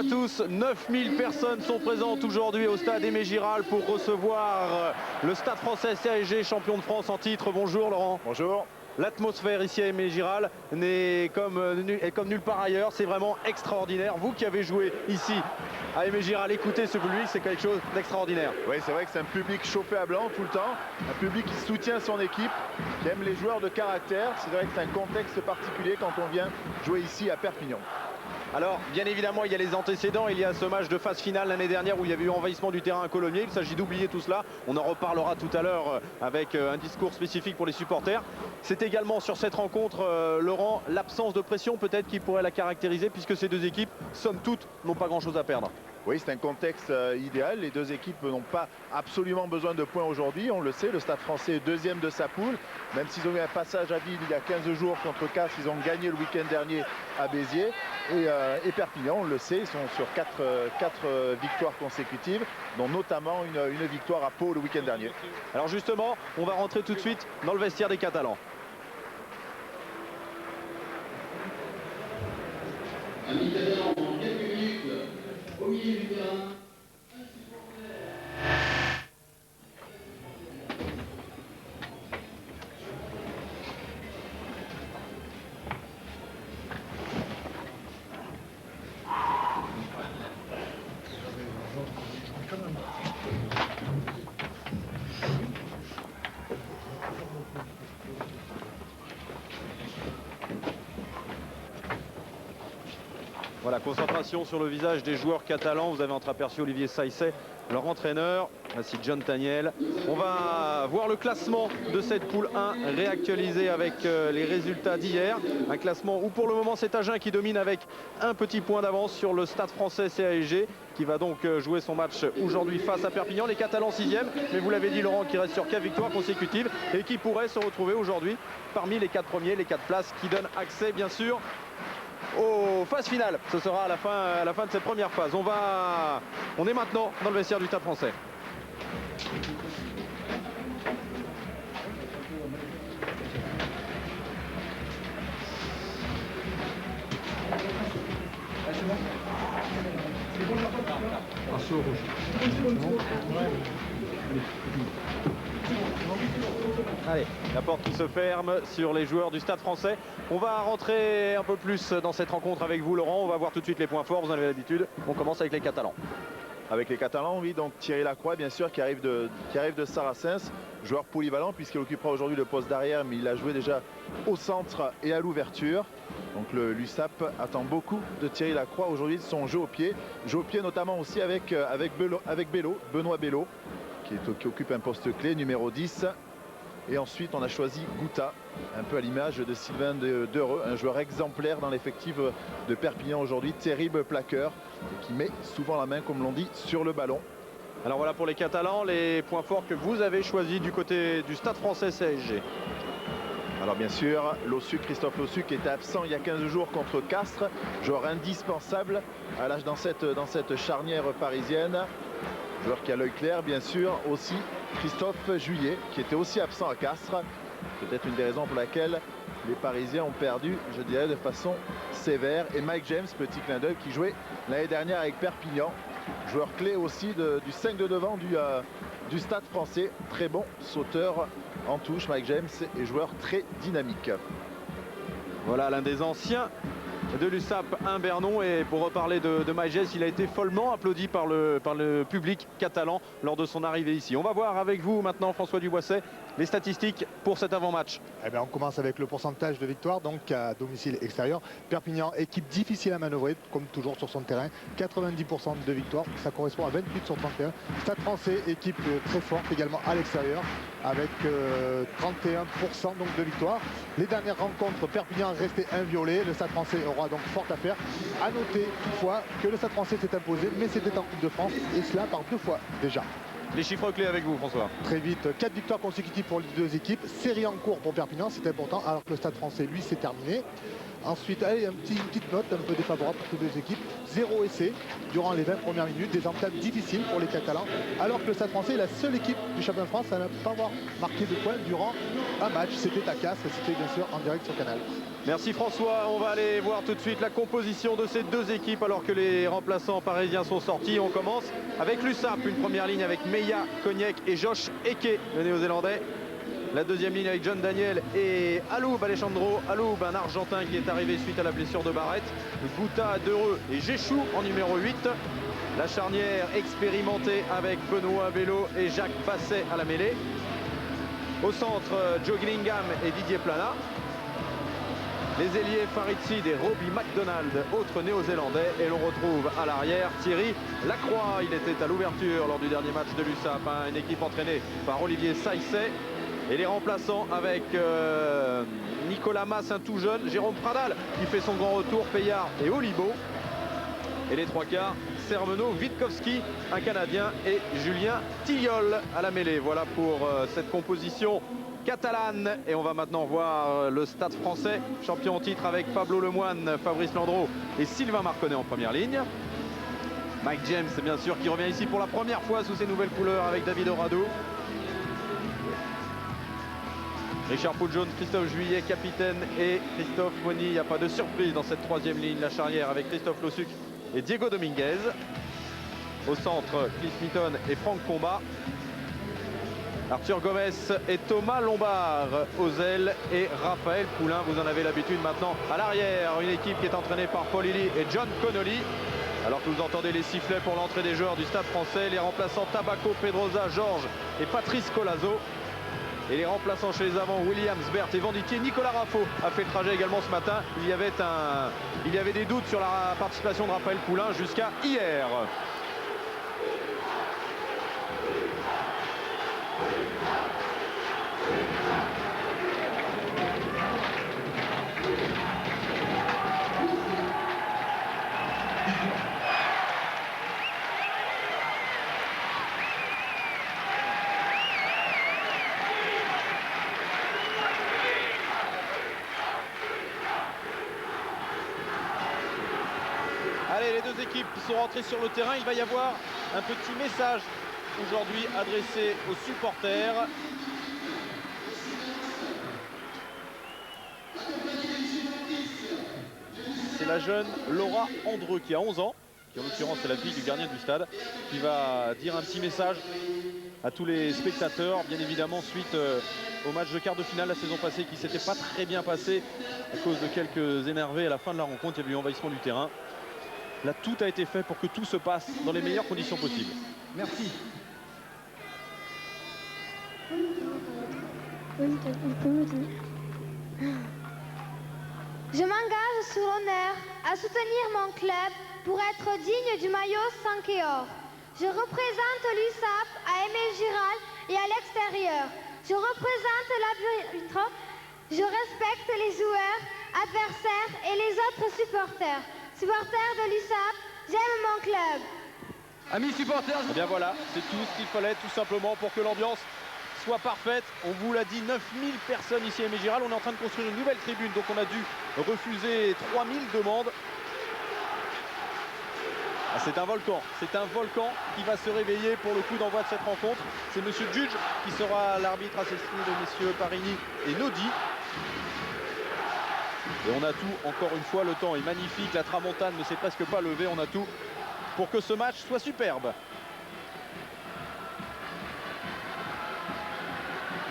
tous. 9000 personnes sont présentes aujourd'hui au stade Aimé Giral pour recevoir le Stade Français CASG, champion de France en titre. Bonjour Laurent. Bonjour. L'atmosphère ici à Aimé Giral est comme nulle part ailleurs. C'est vraiment extraordinaire. Vous qui avez joué ici à Aimé Giral, écoutez ce public, c'est quelque chose d'extraordinaire. Oui, c'est vrai que c'est un public chauffé à blanc tout le temps. Un public qui soutient son équipe, qui aime les joueurs de caractère. C'est vrai que c'est un contexte particulier quand on vient jouer ici à Perpignan. Alors, bien évidemment, il y a les antécédents. Il y a ce match de phase finale l'année dernière où il y avait eu envahissement du terrain à Colomiers. Il s'agit d'oublier tout cela. On en reparlera tout à l'heure avec un discours spécifique pour les supporters. C'est également sur cette rencontre, Laurent, l'absence de pression peut-être qui pourrait la caractériser puisque ces deux équipes, somme toute, n'ont pas grand-chose à perdre. Oui, c'est un contexte idéal. Les deux équipes n'ont pas absolument besoin de points aujourd'hui. On le sait, le Stade Français est deuxième de sa poule. Même s'ils ont eu un passage à vide il y a 15 jours contre Castres, ils ont gagné le week-end dernier à Béziers. Et Perpignan, on le sait, ils sont sur 4 victoires consécutives, dont notamment une victoire à Pau le week-end dernier. Alors justement, on va rentrer tout de suite dans le vestiaire des Catalans. Amis Catalans, en quelques minutes, au milieu du terrain. Voilà, concentration sur le visage des joueurs catalans. Vous avez entreaperçu Olivier Saïsset, leur entraîneur, ainsi John Taniel. On va voir le classement de cette poule 1 réactualisé avec les résultats d'hier. Un classement où pour le moment c'est Agen qui domine avec un petit point d'avance sur le Stade Français CASG qui va donc jouer son match aujourd'hui face à Perpignan. Les Catalans 6e, mais vous l'avez dit Laurent, qui reste sur 4 victoires consécutives et qui pourrait se retrouver aujourd'hui parmi les 4 premiers, les 4 places qui donnent accès bien sûr aux phases finales. Ce sera à la fin de cette première phase. On est maintenant dans le vestiaire du Stade Français. Allez, la porte qui se ferme sur les joueurs du Stade Français. On va rentrer un peu plus dans cette rencontre avec vous Laurent. On va voir tout de suite les points forts, vous en avez l'habitude. On commence avec les Catalans. Avec les Catalans, oui, donc Thierry Lacroix, bien sûr, qui arrive de Saracens, joueur polyvalent puisqu'il occupera aujourd'hui le poste d'arrière, mais il a joué déjà au centre et à l'ouverture. Donc l'USAP attend beaucoup de Thierry Lacroix aujourd'hui, de son jeu au pied notamment aussi avec Benoît Bello, qui occupe un poste clé, numéro 10. Et ensuite, on a choisi Gouta, un peu à l'image de Sylvain Dereux, un joueur exemplaire dans l'effectif de Perpignan aujourd'hui, terrible plaqueur, et qui met souvent la main, comme l'on dit, sur le ballon. Alors voilà pour les Catalans, les points forts que vous avez choisis du côté du Stade Français CASG. Alors bien sûr, Christophe Lossu qui était absent il y a 15 jours contre Castres, joueur indispensable à l'âge dans cette charnière parisienne. Joueur qui a l'œil clair, bien sûr, aussi Christophe Juillet, qui était aussi absent à Castres. Peut-être une des raisons pour laquelle les Parisiens ont perdu, je dirais, de façon sévère. Et Mike James, petit clin d'œil, qui jouait l'année dernière avec Perpignan. Joueur clé aussi du 5 de devant du Stade Français. Très bon sauteur en touche, Mike James, et joueur très dynamique. Voilà l'un des anciens de l'USAP, Bernon. Et pour reparler de Maïgès, il a été follement applaudi par le public catalan lors de son arrivée ici. On va voir avec vous maintenant, François Duboisset, les statistiques pour cet avant-match. Eh bien, on commence avec le pourcentage de victoire, donc à domicile extérieur. Perpignan, équipe difficile à manœuvrer, comme toujours sur son terrain. 90% de victoire, ça correspond à 28 sur 31. Stade Français, équipe très forte également à l'extérieur, avec 31% donc de victoire. Les dernières rencontres, Perpignan restait inviolé. Le Stade Français aura donc fort à faire. À noter toutefois que le Stade Français s'est imposé, mais c'était en Coupe de France, et cela par 2 fois déjà. Les chiffres clés avec vous, François. Très vite, 4 victoires consécutives pour les deux équipes. Série en cours pour Perpignan, c'est important, alors que le Stade Français, lui, c'est terminé. Ensuite, allez, une petite note un peu défavorable pour toutes les équipes. 0 essai durant les 20 premières minutes. Des entames difficiles pour les Catalans. Alors que le Stade français est la seule équipe du championnat de France à ne pas avoir marqué de points durant un match. C'était à Castres et c'était bien sûr en direct sur Canal. Merci François, on va aller voir tout de suite la composition de ces deux équipes alors que les remplaçants parisiens sont sortis. On commence avec l'USAP, une première ligne avec Meya, Cognac et Josh Eke, le néo-zélandais. La deuxième ligne avec John Daniel et Aloub Alejandro Aloub, un Argentin qui est arrivé suite à la blessure de Barrett. Gouta, Dereux et Jéchou en numéro 8. La charnière expérimentée avec Benoît Bello et Jacques Basset à la mêlée. Au centre, Joe Gillingham et Didier Plana. Les ailiers Farid Sid et Robbie McDonald, autres néo-zélandais. Et l'on retrouve à l'arrière Thierry Lacroix. Il était à l'ouverture lors du dernier match de l'USAP. Une équipe entraînée par Olivier Saïsset. Et les remplaçants avec Nicolas Mas, un tout jeune, Jérôme Pradal qui fait son grand retour, Payard et Olibo. Et les trois quarts, Sermeno, Witkowski, un Canadien et Julien Tillol à la mêlée. Voilà pour cette composition catalane. Et on va maintenant voir le Stade français, champion en titre avec Pablo Lemoine, Fabrice Landreau et Sylvain Marconnet en première ligne. Mike James, bien sûr, qui revient ici pour la première fois sous ses nouvelles couleurs avec David Oradou. Richard Pouljones, Christophe Juillet, capitaine, et Christophe Moni. Il n'y a pas de surprise dans cette troisième ligne. La charnière avec Christophe Lossuc et Diego Dominguez. Au centre, Cliff Mitton et Franck Combat. Arthur Gomez et Thomas Lombard aux ailes et Raphaël Poulain. Vous en avez l'habitude maintenant à l'arrière. Une équipe qui est entraînée par Paul Illy et John Connolly. Alors que vous entendez les sifflets pour l'entrée des joueurs du Stade français. Les remplaçants Tabaco, Pedrosa, Georges et Patrice Colazo. Et les remplaçants chez les avants, Williams, Berthe et Venditti. Nicolas Raffo a fait le trajet également ce matin. Il y avait des doutes sur la participation de Raphaël Poulain jusqu'à hier. Allez, les deux équipes sont rentrées sur le terrain. Il va y avoir un petit message aujourd'hui adressé aux supporters. C'est la jeune Laura Andreux qui a 11 ans, qui en l'occurrence est la fille du gardien du stade, qui va dire un petit message à tous les spectateurs, bien évidemment suite au match de quart de finale la saison passée qui s'était pas très bien passé à cause de quelques énervés à la fin de la rencontre. Il y a eu envahissement du terrain. Là, tout a été fait pour que tout se passe dans les meilleures conditions possibles. Merci. Je m'engage sur l'honneur à soutenir mon club pour être digne du maillot 5 et or. Je représente l'USAP à Aimé Giral et à l'extérieur. Je représente l'arbitre. Je respecte les joueurs, adversaires et les autres supporters. Supporters de l'USAP, j'aime mon club. Amis supporters, Et bien voilà, c'est tout ce qu'il fallait tout simplement pour que l'ambiance soit parfaite. On vous l'a dit, 9000 personnes ici à Aimé Giral. On est en train de construire une nouvelle tribune, donc on a dû refuser 3000 demandes. Ah, c'est un volcan qui va se réveiller pour le coup d'envoi de cette rencontre. C'est monsieur Judge qui sera l'arbitre assisté de messieurs Parini et Nodi. Et on a tout, encore une fois, le temps est magnifique, la tramontane ne s'est presque pas levée, on a tout pour que ce match soit superbe.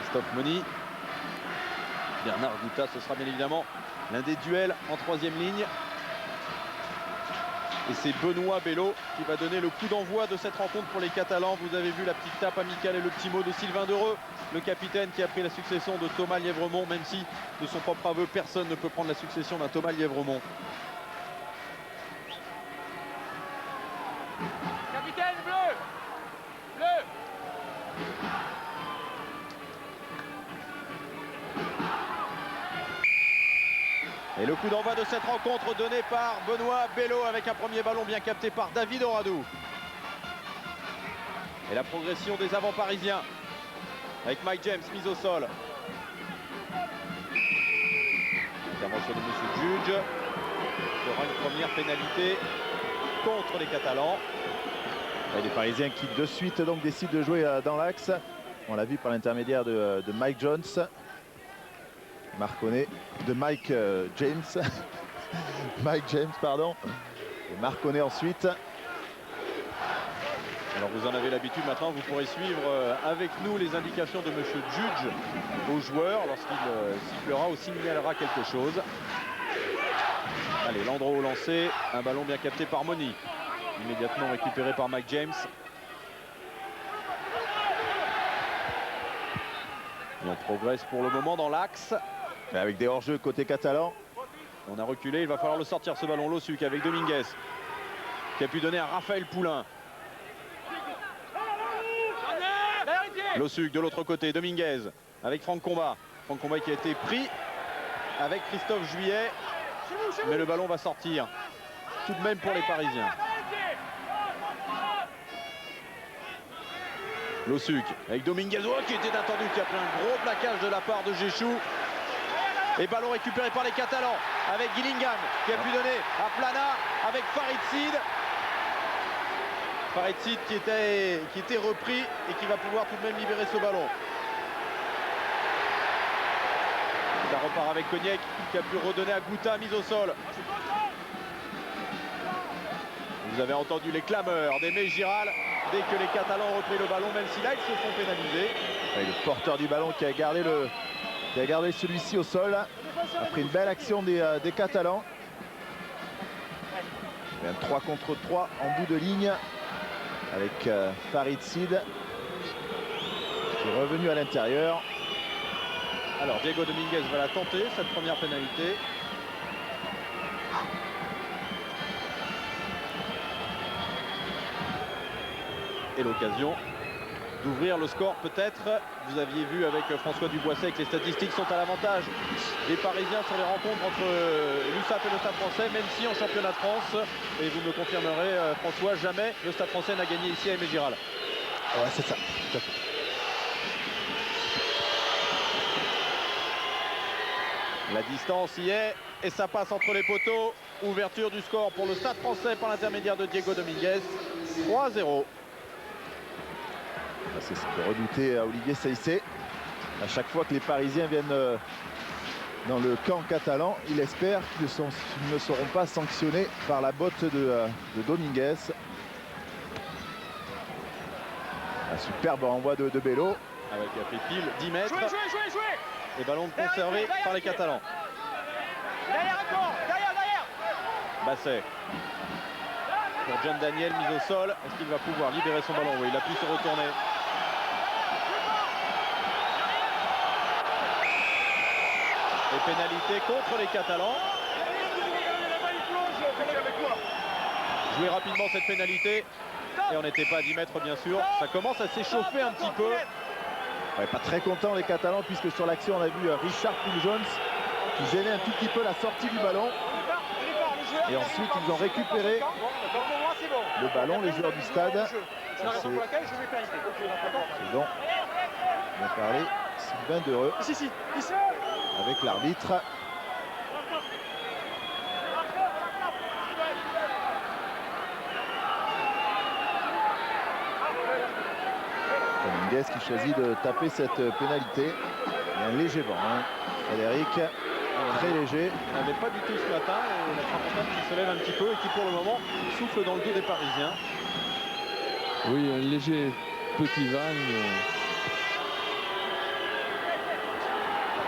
Christophe Moni, Bernard Gouta, ce sera bien évidemment l'un des duels en troisième ligne. Et c'est Benoît Bello qui va donner le coup d'envoi de cette rencontre pour les Catalans. Vous avez vu la petite tape amicale et le petit mot de Sylvain Dereux, le capitaine qui a pris la succession de Thomas Lièvremont, même si de son propre aveu, personne ne peut prendre la succession d'un Thomas Lièvremont. capitaine bleu. Bleu. Et le coup d'envoi de cette rencontre donné par Benoît Bello avec un premier ballon bien capté par David Oradou. Et la progression des avants parisiens avec Mike James mise au sol. Intervention de M. Judge. Il y aura une première pénalité contre les Catalans. Et les Parisiens qui de suite donc décident de jouer dans l'axe. On l'a vu par l'intermédiaire de Mike Jones. Mike James. Mike James, pardon. Et Marconnet ensuite. Alors vous en avez l'habitude maintenant, vous pourrez suivre avec nous les indications de M. Judge aux joueurs lorsqu'il sifflera ou signalera quelque chose. Allez, Landreau au lancer, un ballon bien capté par Moni. Immédiatement récupéré par Mike James. Et on progresse pour le moment dans l'axe. Avec des hors-jeux côté catalan. On a reculé, il va falloir le sortir ce ballon. Losuk avec Dominguez qui a pu donner à Raphaël Poulain. Losuk de l'autre côté, Dominguez avec Franck Combat. Franck Combat qui a été pris avec Christophe Juillet. Mais le ballon va sortir tout de même pour les Parisiens. Losuk avec Dominguez qui était attendu, qui a pris un gros plaquage de la part de Jéchou. Et ballon récupéré par les Catalans avec Gillingham qui a pu donner à Plana avec Farid Sid. Farid Sid qui était repris et qui va pouvoir tout de même libérer ce ballon. Ça repart avec Cognac qui a pu redonner à Gouta, mise au sol. Vous avez entendu les clameurs d'Aimé Giral dès que les Catalans ont repris le ballon, même si là ils se font pénaliser. Et le porteur du ballon qui a gardé celui-ci au sol après une belle action des Catalans. Et un 3 contre 3 en bout de ligne avec Farid Sid qui est revenu à l'intérieur. Alors Diego Dominguez va la tenter, cette première pénalité. Et l'occasion d'ouvrir le score peut-être. Vous aviez vu avec François Duboisset que les statistiques sont à l'avantage des Parisiens sur les rencontres entre l'USAP et le Stade français, même si en championnat de France, et vous me confirmerez François, jamais le Stade français n'a gagné ici à Aimé Giral. Ouais, c'est ça, tout à fait. La distance y est et ça passe entre les poteaux. Ouverture du score pour le Stade français par l'intermédiaire de Diego Dominguez. 3-0. C'est ce que redoutait Olivier Saïssé. À chaque fois que les Parisiens viennent dans le camp catalan, il espère qu'ils ne seront pas sanctionnés par la botte de Dominguez. Un superbe renvoi de Bello. Avec a fait pile 10 mètres. Et ballon conservé par les Catalans. Derrière Basset. Pour John Daniel, mise au sol. Est-ce qu'il va pouvoir libérer son ballon? Oui, il a pu se retourner. Et pénalité contre les Catalans. Jouer rapidement cette pénalité. Et on n'était pas à 10 mètres bien sûr. Ça commence à s'échauffer un petit peu. Ouais, pas très content les Catalans puisque sur l'action on a vu Richard Poul-Jones qui gênait un tout petit peu la sortie du ballon. Et ensuite ils ont récupéré le ballon, les joueurs du stade. C'est bon. On va parler Sylvain Dereux avec l'arbitre. Dominguez qui choisit de taper cette pénalité. Il y a un léger vent, hein. Frédéric, très léger. On n'avait pas du tout ce matin. Et la tramontane qui se lève un petit peu et qui pour le moment souffle dans le dos des Parisiens. Oui, un léger petit vent.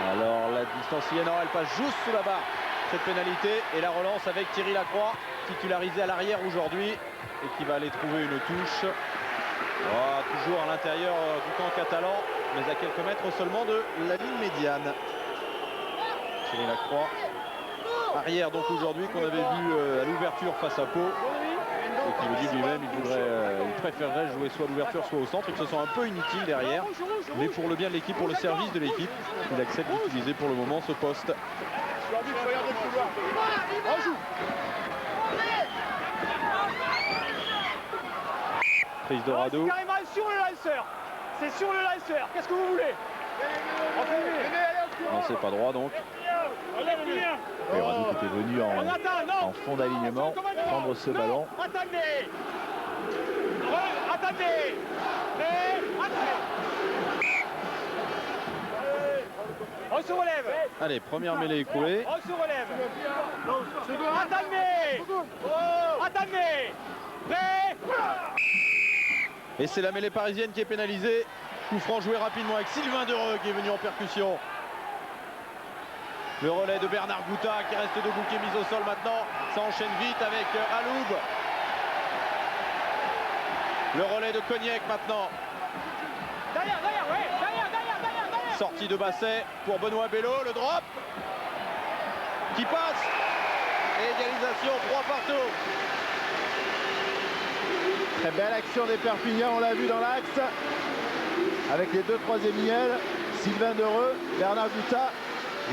Alors la distance y est, non, elle passe juste sous la barre. Cette pénalité et la relance avec Thierry Lacroix, titularisé à l'arrière aujourd'hui et qui va aller trouver une touche. Oh, toujours à l'intérieur du camp catalan, mais à quelques mètres seulement de la ligne médiane. Thierry Lacroix, arrière donc aujourd'hui, qu'on avait vu à l'ouverture face à Pau. Et qui le dit lui-même, il préférerait jouer soit à l'ouverture soit au centre. Il se sent un peu inutile derrière, mais pour le bien de l'équipe, pour le service de l'équipe, il accepte d'utiliser pour le moment ce poste. Prise de Rado. Carrément sur le lanceur. C'est sur le lanceur. Qu'est-ce que vous voulez? Non, c'est pas droit donc. Radou qui était venu en fond d'alignement prendre ce ballon. Attendez. On se relève. Allez, première mêlée écoulée. On se relève. Attendez. Prêt. Et c'est la mêlée parisienne qui est pénalisée. Coup franc joué rapidement avec Sylvain Dereux qui est venu en percussion. Le relais de Bernard Gouta qui reste debout, qui est mis au sol maintenant. Ça enchaîne vite avec Aloub. Le relais de Cognac maintenant. Derrière. Sortie de Basset pour Benoît Bello. Le drop qui passe. Et égalisation 3 partout. Très belle action des Perpignans, on l'a vu dans l'axe. Avec les deux troisième miels, Sylvain Dereux, Bernard Gouta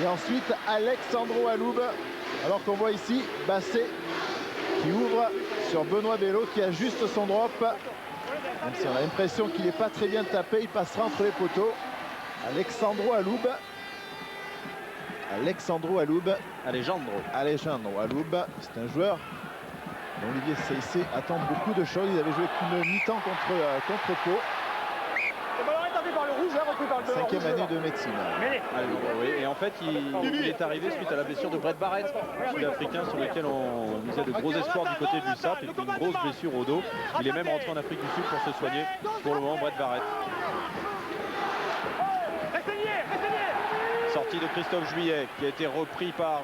et ensuite Alexandro Aloub. Alors qu'on voit ici Basset qui ouvre sur Benoît Bello qui ajuste son drop. Même si on a l'impression qu'il n'est pas très bien tapé, il passera entre les poteaux. Alexandro Aloub. Alexandro Aloub, c'est un joueur dont Olivier Saïssé attend beaucoup de choses. Il avait joué qu'une mi-temps contre Pau. Le ballon est tapé par le rouge, repris par le rouge. 5e année de médecine. Oui, et en fait, il est arrivé suite à la blessure de Brett Barrett, sud-africain sur lequel on misait de gros espoirs du côté de l'USAP. Il a une grosse blessure au dos. Il est même rentré en Afrique du Sud pour se soigner. Pour le moment, Brett Barrett. Sortie de Christophe Juillet qui a été repris par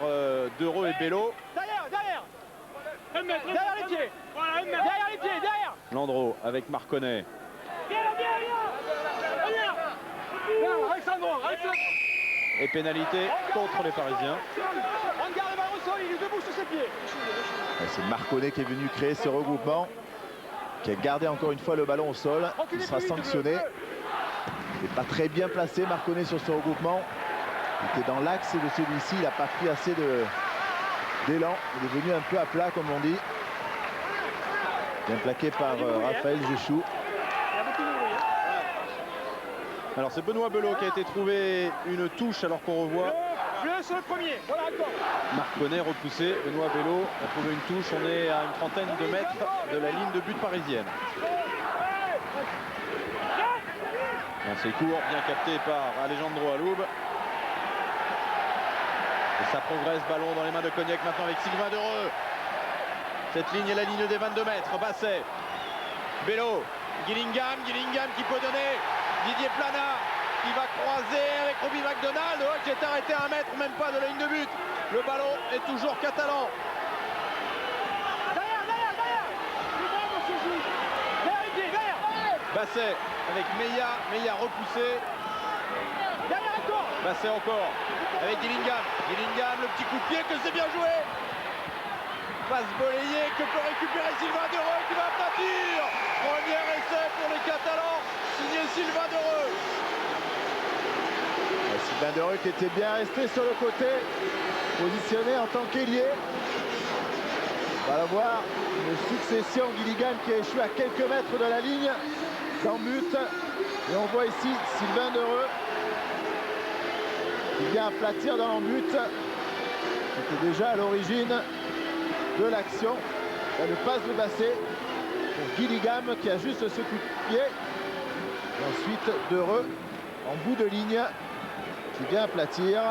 Dereux et Bello. Derrière les pieds. Derrière. Landreau avec Marconnet. Alexandre. Et pénalité contre les Parisiens. On garde le ballon au sol, il est debout sur ses pieds. C'est Marconnet qui est venu créer ce regroupement, qui a gardé encore une fois le ballon au sol. Il sera sanctionné. Il n'est pas très bien placé Marconnet sur ce regroupement. Il était dans l'axe de celui-ci, il n'a pas pris assez d'élan. Il est venu un peu à plat comme on dit. Bien plaqué par Raphaël Jéchou. Alors c'est Benoît Bello qui a été trouvé une touche alors qu'on revoit Bleu sur le premier, voilà encore. Marconnet repoussé. Benoît Bello a trouvé une touche. On est à une trentaine de mètres de la ligne de but parisienne. Lancé court, bien capté par Alejandro Aloub. Et ça progresse, ballon dans les mains de Cognac maintenant avec Sylvain Dereux. Cette ligne est la ligne des 22 mètres. Basset, Bello, Gillingham qui peut donner. Didier Plana qui va croiser avec Robbie McDonald qui est arrêté à 1 mètre, même pas de la ligne de but. Le ballon est toujours catalan. Basset avec Meilla repoussé. Basset encore avec Gillingham. Le petit coup de pied que c'est bien joué. Passe balayée que peut récupérer Sylvain Dereux qui va aplatir. Premier essai pour les Catalans, signé Sylvain Dereux. Sylvain Dereux qui était bien resté sur le côté, positionné en tant qu'ailier. On va voir une succession. Gillingham qui a échoué à quelques mètres de la ligne dans le but. Et on voit ici Sylvain Dereux qui vient aplatir dans le but. C'était déjà à l'origine de l'action. Le passe de Basset pour Gillingham qui ajuste ce coup de pied. Et ensuite Dereux en bout de ligne qui vient aplatir.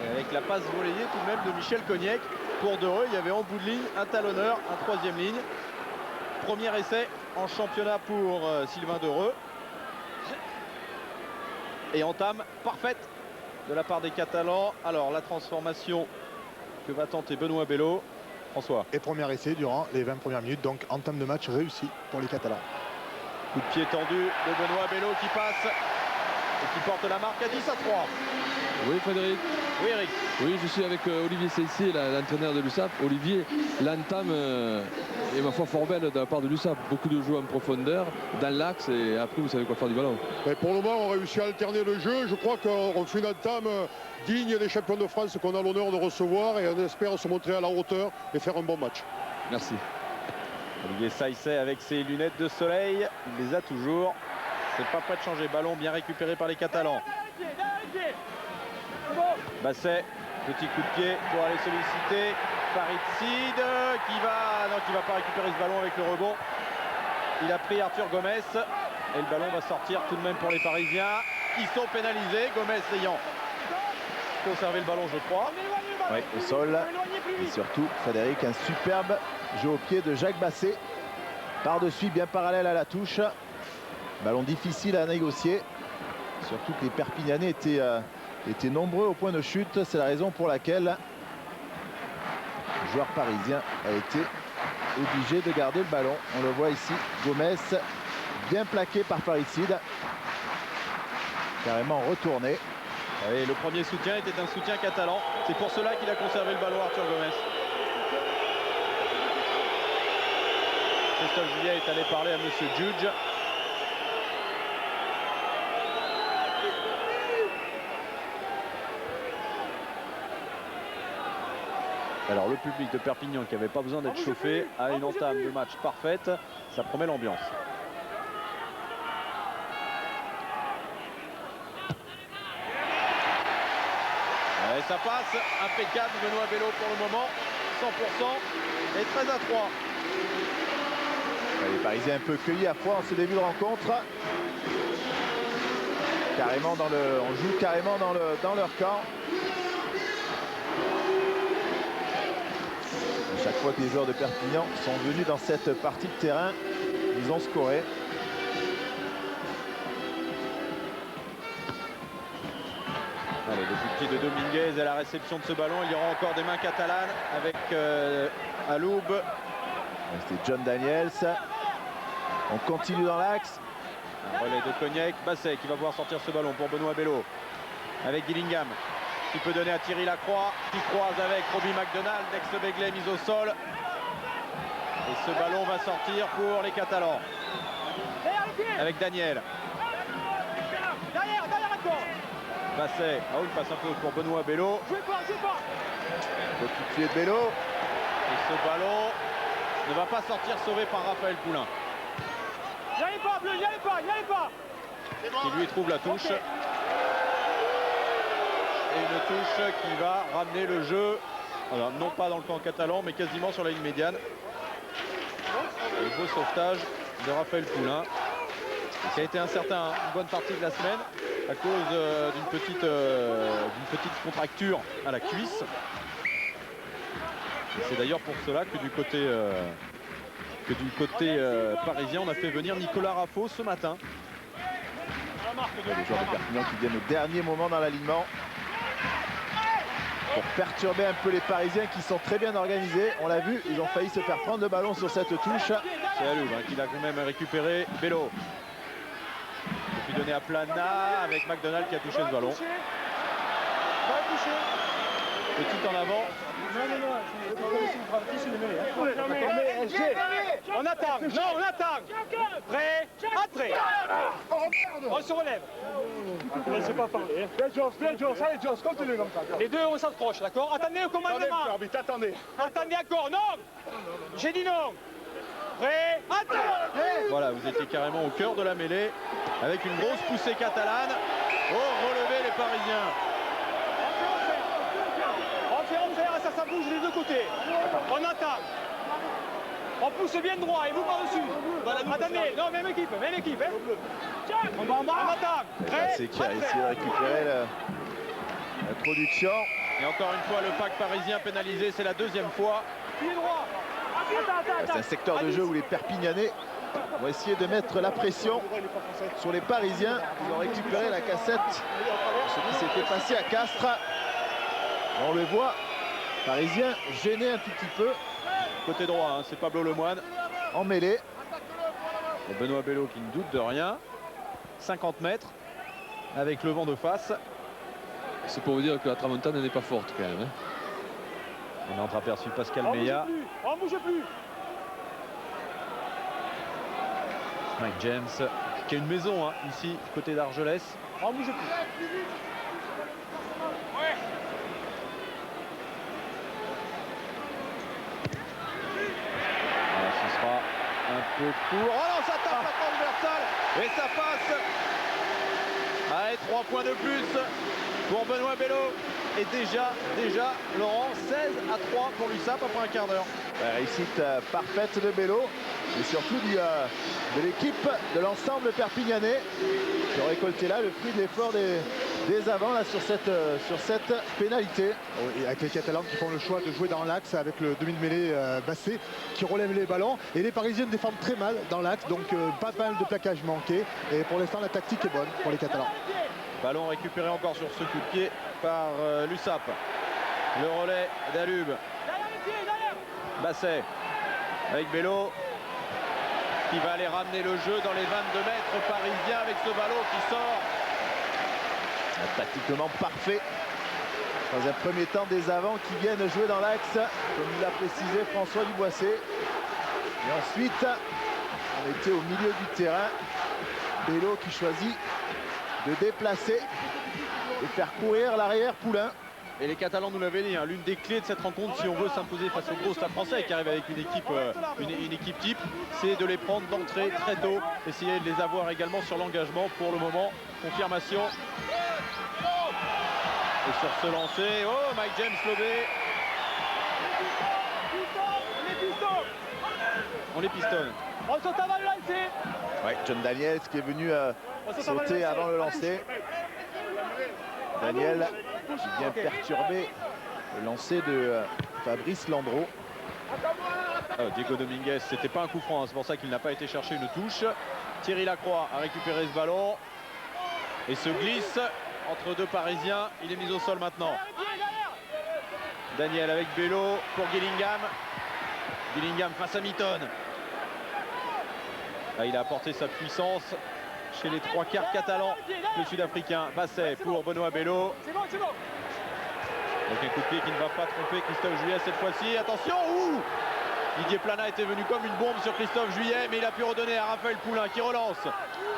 Et avec la passe volleyée tout de même de Michel Cognac pour Dereux, il y avait en bout de ligne un talonneur, un troisième ligne. Premier essai en championnat pour Sylvain Dereux. Et entame parfaite de la part des Catalans. Alors la transformation que va tenter Benoît Bello. François. Et premier essai durant les 20 premières minutes, donc entame de match réussi pour les Catalans. Coup de pied tendu de Benoît Bello qui passe et qui porte la marque à 10-3. Oui, Frédéric. Oui, Eric. Oui, je suis avec Olivier Saïssé, l'entraîneur de l'USAP. Olivier, l'entame est ma foi fort belle de la part de l'USAP. Beaucoup de jeux en profondeur, dans l'axe, et après vous savez quoi faire du ballon. Et pour le moment, on réussit à alterner le jeu. Je crois qu'on fait une entame digne des champions de France qu'on a l'honneur de recevoir, et on espère se montrer à la hauteur et faire un bon match. Merci. Olivier Saïssé avec ses lunettes de soleil, il les a toujours. C'est pas prêt de changer. Ballon bien récupéré par les Catalans. Basset, Petit coup de pied pour aller solliciter Farid Sid qui va pas récupérer ce ballon avec le rebond. Il a pris Arthur Gomez et le ballon va sortir tout de même pour les Parisiens qui sont pénalisés. Gomez ayant conservé le ballon, je crois. Oui, au sol. Et surtout, Frédéric, un superbe jeu au pied de Jacques Basset. Par-dessus, bien parallèle à la touche. Ballon difficile à négocier. Surtout que les Perpignanais étaient nombreux au point de chute. C'est la raison pour laquelle le joueur parisien a été obligé de garder le ballon. On le voit ici, Gomez bien plaqué par Farid Sid. Carrément retourné. Et le premier soutien était un soutien catalan. C'est pour cela qu'il a conservé le ballon, Arthur Gomez. Christophe Juillet est allé parler à Monsieur Judge. Alors le public de Perpignan qui n'avait pas besoin d'être chauffé a une entame de match parfaite. Ça promet l'ambiance. Et ça passe, impeccable Benoît Bello pour le moment, 100% et 13 à 3. Les Parisiens un peu cueillis à froid en ce début de rencontre. Carrément on joue carrément dans leur camp. À chaque fois que les joueurs de Perpignan sont venus dans cette partie de terrain, ils ont scoré. Allez, le coup de pied de Dominguez à la réception de ce ballon. Il y aura encore des mains catalanes avec Aloub. C'était John Daniels. On continue dans l'axe. Un relais de Cognac. Basset qui va pouvoir sortir ce ballon pour Benoît Bello. Avec Gillingham qui peut donner à Thierry Lacroix. Qui croise avec Robbie McDonald. Dex-Begley mise au sol. Et ce ballon va sortir pour les Catalans. Avec Daniel. Derrière encore. Basset. Ah oui, il passe un peu pour Benoît Bello. Jouez pas. Petit pied de Bello. Et ce ballon ne va pas sortir sauvé par Raphaël Poulain. N'y allez pas, Bleu, n'y allez pas. Qui lui trouve la touche. Okay. Et une touche qui va ramener le jeu, alors, non pas dans le camp catalan, mais quasiment sur la ligne médiane. Le beau sauvetage de Raphaël Poulain, qui a été incertain une bonne partie de la semaine à cause d'une petite contracture à la cuisse. Et c'est d'ailleurs pour cela que du côté parisien, on a fait venir Nicolas Raffo ce matin. Les joueurs de Perpignan qui viennent au dernier moment dans l'alignement pour perturber un peu les Parisiens qui sont très bien organisés. On l'a vu, ils ont failli se faire prendre le ballon sur cette touche. C'est Aloub qui l'a quand même récupéré. Bello. Et puis donné à Plana avec McDonald qui a touché ce ballon. Petit en avant. On attaque. Non, on attaque. Prêt. Entrée. On se relève. Laissez pas parler. Bien Jones, allez Jones, continue comme ça. Les deux, on s'approche, d'accord? Attendez au commandement. Attendez encore, non. J'ai dit non. Prêt. Entrée. Voilà, vous étiez carrément au cœur de la mêlée avec une grosse poussée catalane. Oh, relever les Parisiens. Ça bouge des deux côtés. On attaque. On pousse bien droit et vous par-dessus. Attendez, non, même équipe. Hein. On attaque. C'est qui a essayé de récupérer la production. Et encore une fois, le pack parisien pénalisé, c'est la deuxième fois. Pied droit. C'est un secteur de jeu où les Perpignanais vont essayer de mettre la pression sur les Parisiens. Ils ont récupéré la cassette. Ce qui s'était passé à Castres. On le voit. Parisien gêné un tout petit peu. Côté droit, hein, c'est Pablo Lemoine. En mêlée. Et Benoît Bello qui ne doute de rien. 50 mètres avec le vent de face. C'est pour vous dire que la tramontane n'est pas forte quand même. Hein. On a entreaperçu Pascal Meillat. On bouge plus. Mike James qui a une maison hein, ici côté d'Argelès. On bouge plus. Un peu court. Oh non, ça tape la transversale et ça passe. Allez, 3 points de plus pour Benoît Bello. Et déjà, Laurent, 16-3 pour l'USAP après un quart d'heure. Réussite parfaite de Bello et surtout de l'équipe, de l'ensemble perpignanais qui ont récolté là le fruit de l'effort des avants là, sur cette pénalité. Et avec les Catalans qui font le choix de jouer dans l'axe avec le demi de mêlée Basset qui relève les ballons. Et les Parisiens défendent très mal dans l'axe, donc pas mal de plaquage manqué. Et pour l'instant, la tactique est bonne pour les Catalans. Ballon récupéré encore sur ce coup de pied par l'USAP. Le relais d'Alub. Basset avec Bello qui va aller ramener le jeu dans les 22 mètres parisiens avec ce ballon qui sort. Tactiquement parfait. Dans un premier temps, des avants qui viennent jouer dans l'axe, comme l'a précisé François Duboisset. Et ensuite, on était au milieu du terrain. Bello qui choisit de déplacer et faire courir l'arrière Poulain. Et les Catalans nous l'avaient dit, hein, l'une des clés de cette rencontre, si on veut s'imposer face au gros Stade Français qui arrive avec une équipe type, c'est de les prendre d'entrée très tôt, essayer de les avoir également sur l'engagement. Pour le moment, confirmation. Et sur ce lancer, oh, Mike James Lobé. On les pistonne. Ouais, John Daniels qui est venu sauter avant le lancer. Daniel qui vient perturber le lancer de Fabrice Landreau. Diego Dominguez, c'était pas un coup franc, hein, c'est pour ça qu'il n'a pas été chercher une touche. Thierry Lacroix a récupéré ce ballon et se glisse entre deux Parisiens. Il est mis au sol maintenant. Daniel avec Bello pour Gillingham. Gillingham face à Mitton. Là, il a apporté sa puissance chez les trois quarts catalans, le Sud-Africain. Basset pour Benoît Bello. Donc un coup de pied qui ne va pas tromper Christophe Juillet cette fois-ci. Attention, Didier Plana était venu comme une bombe sur Christophe Juillet, mais il a pu redonner à Raphaël Poulain qui relance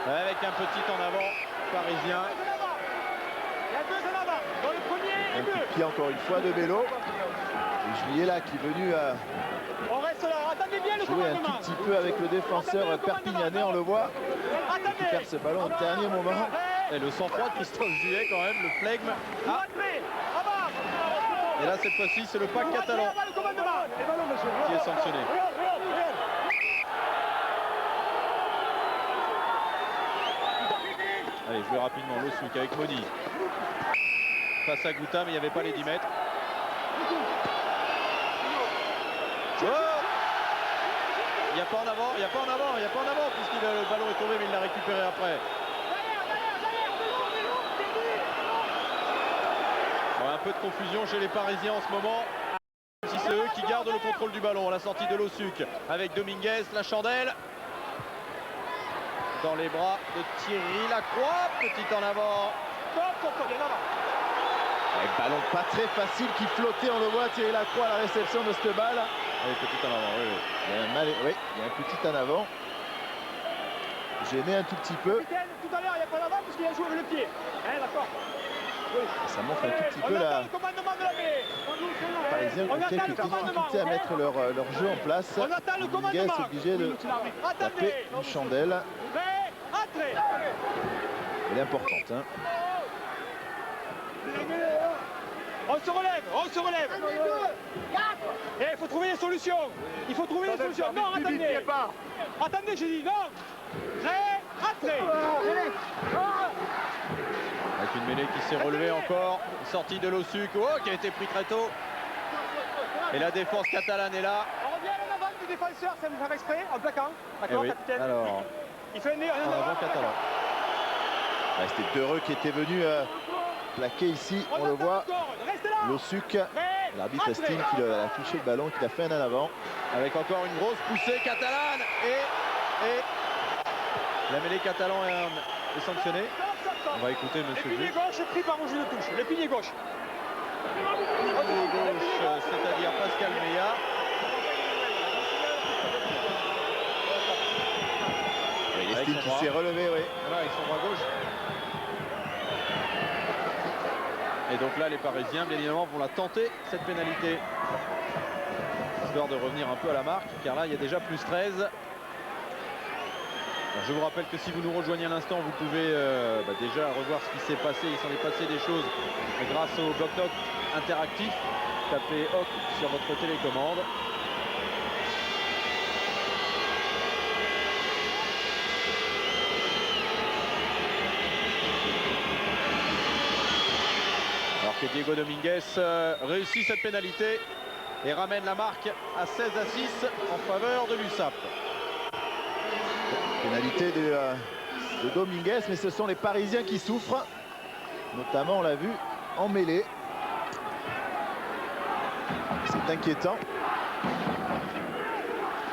avec un petit en avant parisien. Un coup de pied encore une fois de Bello. Et Juillet là qui est venu jouer un tout petit peu avec le défenseur perpignanais, on le voit. Il récupère ce ballon au dernier moment. Et le sang-froid de Christophe Juillet quand même, le flegme. Et là cette fois-ci c'est le pack catalan qui est sanctionné. Allez, jouer rapidement Losuk avec Moni. Face à Gouta, mais il n'y avait pas les 10 mètres. Oh, il n'y a pas en avant, il n'y a pas en avant, il n'y a pas en avant, puisque le ballon est tombé, mais il l'a récupéré après. Bon, un peu de confusion chez les Parisiens en ce moment. Si c'est eux qui gardent le contrôle du ballon à la sortie de Losuk avec Dominguez, la chandelle. Dans les bras de Thierry Lacroix, petit en avant. Un ballon pas très facile qui flottait, on le voit, Thierry Lacroix à la réception de cette balle. Allez, petit en avant, oui. Il y a un petit en avant. Gêné un tout petit peu. Tout à l'heure, il n'y a pas d'avant parce qu'il a joué avec le pied. D'accord. Ça montre un tout petit peu la Parisiens ont quelques difficultés à mettre leur jeu en place. Dominguez est obligé de taper une chandelle. Elle est importante. Hein. On se relève. Et il faut trouver des solutions. Il faut trouver des solutions. Non, attendez. Attendez, j'ai dit non. Avec une mêlée qui s'est relevée encore. Sortie de Losuk, qui a été pris très tôt. Et la défense catalane est là. On revient en avant du défenseur, ça vous fait exprès, en plaquant. D'accord, capitaine. Alors, il fait un en avant catalan. C'était Dereux qui était venu plaquer ici, on le voit. Losuk, l'arbitre estime qu'il a touché le ballon, qu'il a fait un en avant. Avec encore une grosse poussée catalane et la mêlée catalan est sanctionnée. On va écouter monsieur le pilier gauche pris par Roger de touche. Le pilier gauche. Le pilier gauche, c'est-à-dire Pascal Meillat. Il estime qu'il s'est relevé, oui. Voilà, avec son bras gauche. Et donc là, les Parisiens, bien évidemment, vont la tenter, cette pénalité. Histoire de revenir un peu à la marque, car là, il y a déjà plus 13. Alors, je vous rappelle que si vous nous rejoignez à l'instant, vous pouvez déjà revoir ce qui s'est passé. Il s'en est passé des choses grâce au bloc-notes interactif. Tapez HOC sur votre télécommande. Alors que Diego Dominguez réussit cette pénalité et ramène la marque à 16-6 en faveur de l'USAP. Pénalité de Dominguez, mais ce sont les Parisiens qui souffrent. Notamment, on l'a vu, en mêlée. C'est inquiétant.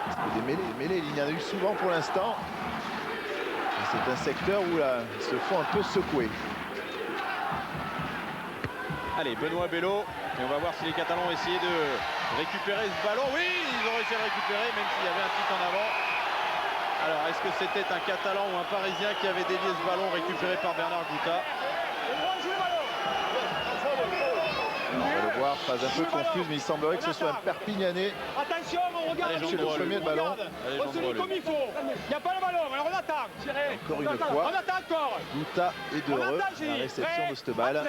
Parce que des mêlées, il y en a eu souvent pour l'instant. C'est un secteur où ils se font un peu secouer. Allez, Benoît Bello. Et on va voir si les Catalans ont essayé de récupérer ce ballon. Oui, ils ont réussi à le récupérer, même s'il y avait un titre en avant. Alors, est-ce que c'était un Catalan ou un Parisien qui avait dévié ce ballon récupéré par Bernard Gouta? On va le voir, phase un peu confuse, mais il semblerait que ce soit un Perpignanais. Attention, on regarde. Allez, le premier ballon. On se met comme il faut. Il n'y a pas le ballon, alors on attend. Encore une fois. On attend encore. Gouta est heureux à la réception de cette balle.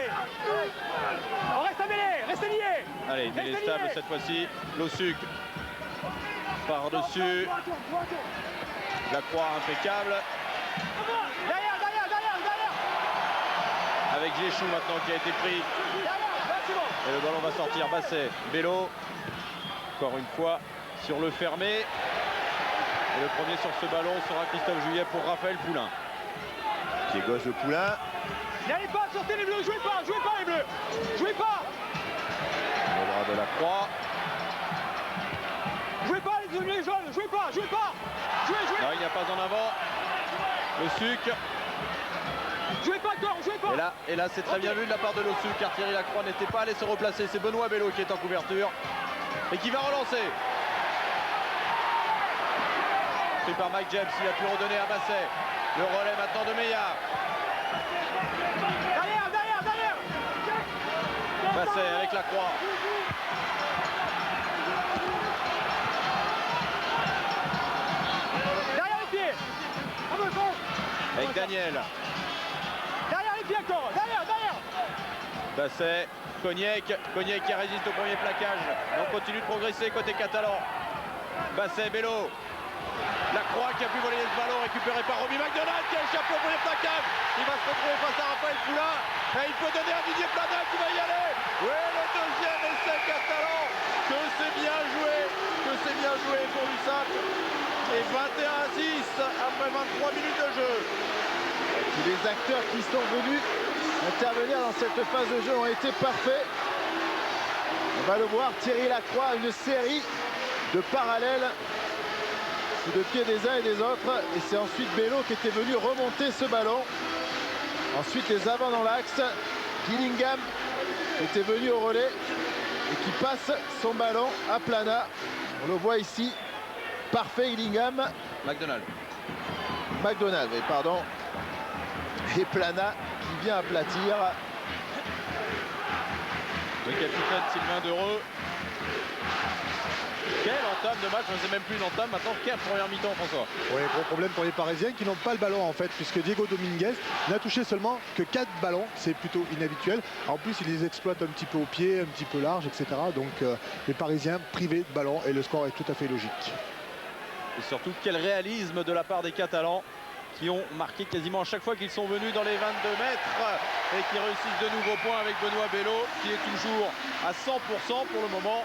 On reste mêlé, restez liés. Allez, il est stable cette fois-ci. Losuc par-dessus. La croix impeccable. Derrière. Avec Géchou maintenant qui a été pris. Et le ballon va sortir. Basset, Bello. Encore une fois sur le fermé. Et le premier sur ce ballon sera Christophe Juillet pour Raphaël Poulain. Pied gauche de Poulain. N'allez pas, sortez les bleus, jouez pas les bleus. Jouez pas. Le bras de la croix. Jouez pas les jaunes, jouez pas. Jouez. Non, il n'y a pas en avant. Le suc. Jouez pas encore, jouez pas. Et là c'est très bien vu de la part de Losuc, car Thierry Lacroix n'était pas allé se replacer. C'est Benoît Bello qui est en couverture et qui va relancer. Pris par Mike James, il a pu redonner à Basset. Le relais maintenant de Meillard. Derrière. Basset avec la croix. Derrière les pieds. Avec Daniel. Derrière les pieds encore. Derrière. Basset, Cognac qui résiste au premier plaquage. On continue de progresser côté catalan. Basset, Bello. La croix qui a pu voler ce ballon récupéré par Romy McDonald qui a échappé au premier plaquage. Il va se retrouver face à Raphaël Poulain. Et il peut donner à Didier Plana qui va y aller. Oui, le deuxième essai catalan. Que c'est bien joué pour l'USAP. Et 21-6 après 23 minutes de jeu. Tous les acteurs qui sont venus intervenir dans cette phase de jeu ont été parfaits. On va le voir, Thierry Lacroix, une série de parallèles sous le pied des uns et des autres. Et c'est ensuite Bello qui était venu remonter ce ballon. Ensuite les avants dans l'axe. Gillingham était venu au relais et qui passe son ballon à Plana. On le voit ici. Parfait Gillingham. McDonald, oui, pardon. Et Plana qui vient aplatir. le capitaine Sylvain Dereux. Quelle entame de match, c'est même plus une entame maintenant, quelle première mi-temps François. Oui, gros problème pour les Parisiens qui n'ont pas le ballon en fait, puisque Diego Dominguez n'a touché seulement que 4 ballons, c'est plutôt inhabituel. En plus, il les exploite un petit peu au pied, un petit peu large, etc. Donc les Parisiens privés de ballon et le score est tout à fait logique. Et surtout, quel réalisme de la part des Catalans qui ont marqué quasiment à chaque fois qu'ils sont venus dans les 22 mètres et qui réussissent de nouveaux points avec Benoît Bello qui est toujours à 100% pour le moment.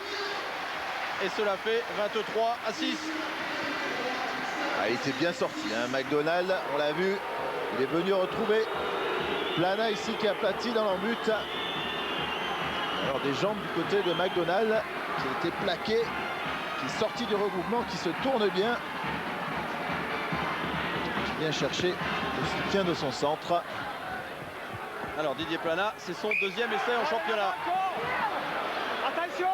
Et cela fait 23-6. Ah, il était bien sorti, hein. McDonald, on l'a vu, il est venu retrouver Plana ici qui aplatit dans leur but. Alors des jambes du côté de McDonald qui a été plaqué, qui est sorti du regroupement, qui se tourne bien. Qui vient chercher le soutien de son centre. Alors Didier Plana, c'est son deuxième essai en championnat. Attention,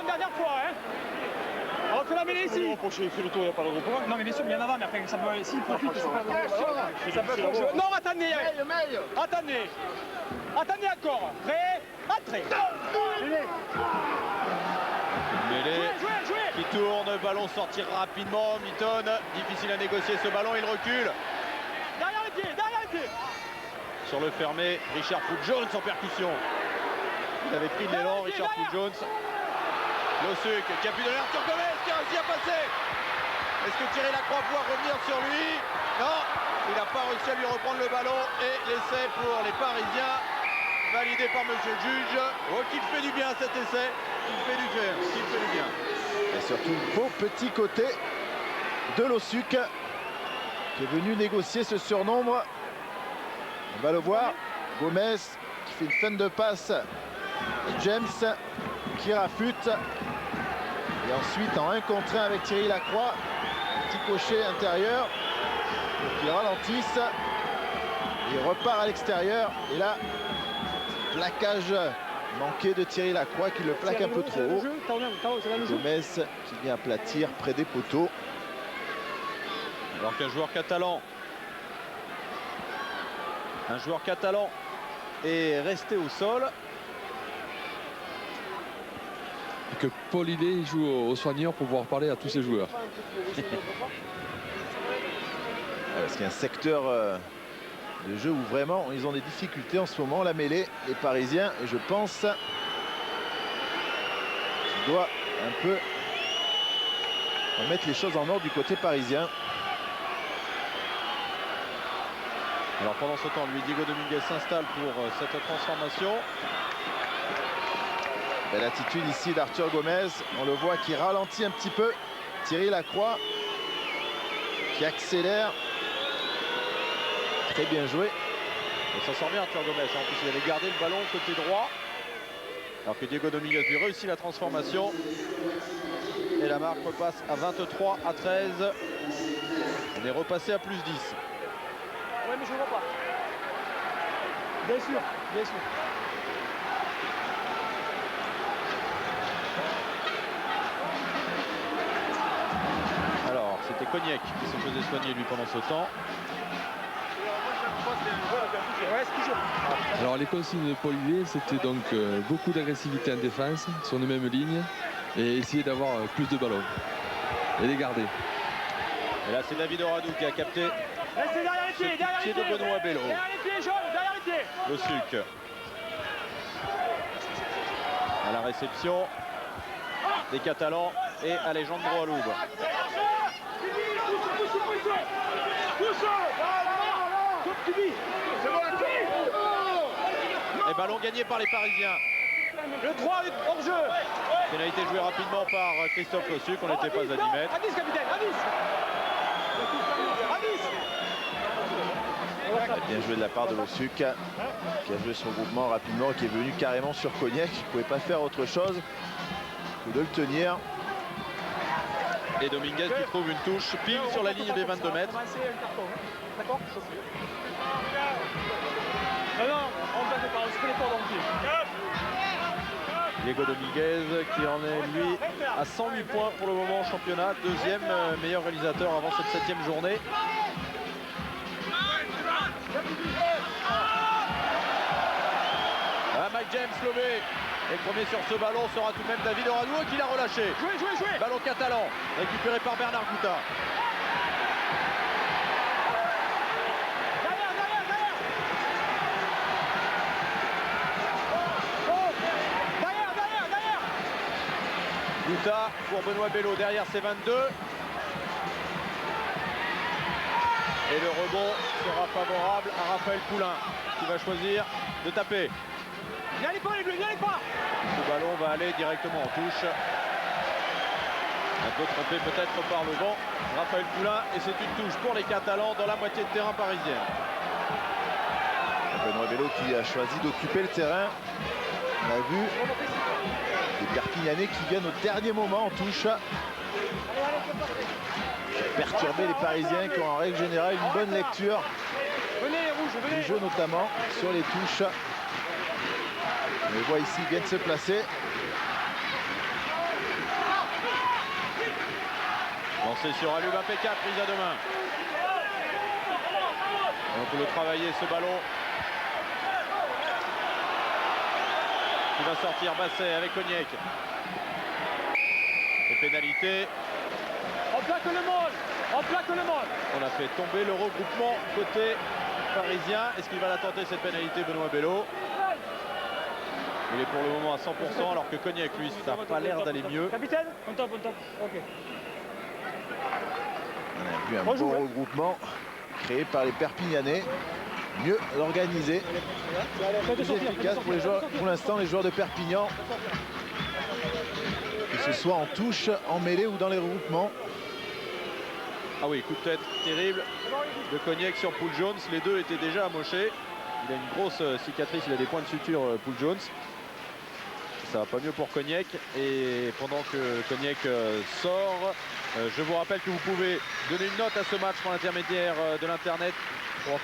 dernière fois, hein. On fait la mêlée ici. Il fait le tour, il n'y a pas le regroupement. Non, mais bien sûr, bien avant, mais après, ça peut ici, il profite. Ça peut être. Non, attendez. Attendez encore. Prêt, entrée. Mêlée qui tourne, ballon sorti rapidement. Mitton, difficile à négocier ce ballon, il recule. Derrière les pieds, derrière les pieds. Sur le fermé, Richard Foot-Jones en percussion. Il avait pris de l'élan, Richard Foot-Jones. Losuk qui a pu donner Arthur Gomez qui a réussi à passer. Est-ce que Thierry Lacroix pourra revenir sur lui? Non, il n'a pas réussi à lui reprendre le ballon et l'essai pour les Parisiens validé par monsieur le juge. Oh, qu'il fait du bien cet essai, qu'il fait du bien. Et surtout, beau petit côté de Losuk qui est venu négocier ce surnombre. On va le voir. Gomez qui fait une fin de passe. James qui rafute. Et ensuite, en 1 contre 1 avec Thierry Lacroix. Petit crochet intérieur. Qui ralentisse. Il repart à l'extérieur. Et là, plaquage manqué de Thierry Lacroix qui le plaque un peu trop haut. Gomez qui vient aplatir près des poteaux. Alors qu'un joueur catalan est resté au sol. Et que Paul Hillé joue au soigneur pour pouvoir parler à tous ses joueurs. Parce qu'il y a un secteur de jeu où vraiment ils ont des difficultés en ce moment, la mêlée, les Parisiens. Et je pense qu'il doit un peu remettre les choses en ordre du côté parisien. Alors pendant ce temps, Diego Dominguez s'installe pour cette transformation. Belle attitude ici d'Arthur Gomez. On le voit qui ralentit un petit peu. Thierry Lacroix qui accélère. Très bien joué. Et ça sort bien Arthur Gomez. En plus, il avait gardé le ballon côté droit. Alors que Diego Dominguez lui réussit la transformation. Et la marque repasse à 23-13. On est repassé à +10. Ouais, mais je ne vois pas. Bien sûr, bien sûr. Alors, c'était Cognac qui se faisait soigner lui pendant ce temps. Alors les consignes de Paul Hillé, c'était donc beaucoup d'agressivité en défense sur les mêmes lignes et essayer d'avoir plus de ballons et les garder. Et là, c'est David Oradou qui a capté. Restez derrière les pieds, derrière les pieds. De Benoît Bello. Derrière les pieds, jaune, derrière les pieds. Losuk à la réception des Catalans et Alejandro Aloub. Et ballon gagné par les Parisiens. Le 3 hors jeu. Pénalité jouée rapidement par Christophe Losuk. On n'était pas à 10 mètres. À 10, capitaine, à 10. Bien joué de la part de Losuk qui a joué son groupement rapidement, qui est venu carrément sur Cognac, qui ne pouvait pas faire autre chose que de le tenir. Et Dominguez qui trouve une touche pile sur la ligne des 22 mètres. D'accord. Non, on ne passe pas, on se fait les ports dans le pied. Diego Dominguez qui en est lui à 108 points pour le moment au championnat. Deuxième meilleur réalisateur avant cette 7e journée. Ah, Mike James levé. Et le premier sur ce ballon sera tout de même David Oradou qui l'a relâché. Jouez. Ballon catalan récupéré par Bernard Gouta. Gouta pour Benoît Bello, derrière c'est 22. Et le rebond sera favorable à Raphaël Poulain qui va choisir de taper. N'y allez pas les bleus, n'y allez pas. Ce ballon va aller directement en touche. Un peu trompé peut-être par le vent. Raphaël Poulain et c'est une touche pour les Catalans dans la moitié de terrain parisienne. Benoît Bello qui a choisi d'occuper le terrain. On a vu les Perpignanais qui viennent au dernier moment en touche. Perturber les Parisiens qui ont en règle générale une bonne lecture du jeu, notamment sur les touches. On les voit ici, ils viennent se placer. Lancé sur Aloub, impeccable, prise à deux mains. On peut le travailler ce ballon. Qui va sortir Basset avec Cognac. Et pénalité. On plaque le monde. On plaque le monde. On a fait tomber le regroupement côté parisien. Est-ce qu'il va la tenter cette pénalité, Benoît Bello? Il est pour le moment à 100% alors que Cognac, lui, ça n'a pas l'air d'aller mieux. Capitaine, on top, on top. Ok. On a vu un bon regroupement créé par les Perpignanais, mieux organisé, plus efficace pour les joueurs. Pour l'instant, les joueurs de Perpignan, que ce soit en touche, en mêlée ou dans les regroupements. Ah oui, coup de tête terrible de Cognac sur Poul Jones. Les deux étaient déjà amochés. Il a une grosse cicatrice, il a des points de suture, Poul Jones. Ça va pas mieux pour Cognac. Et pendant que Cognac sort, je vous rappelle que vous pouvez donner une note à ce match par l'intermédiaire de l'internet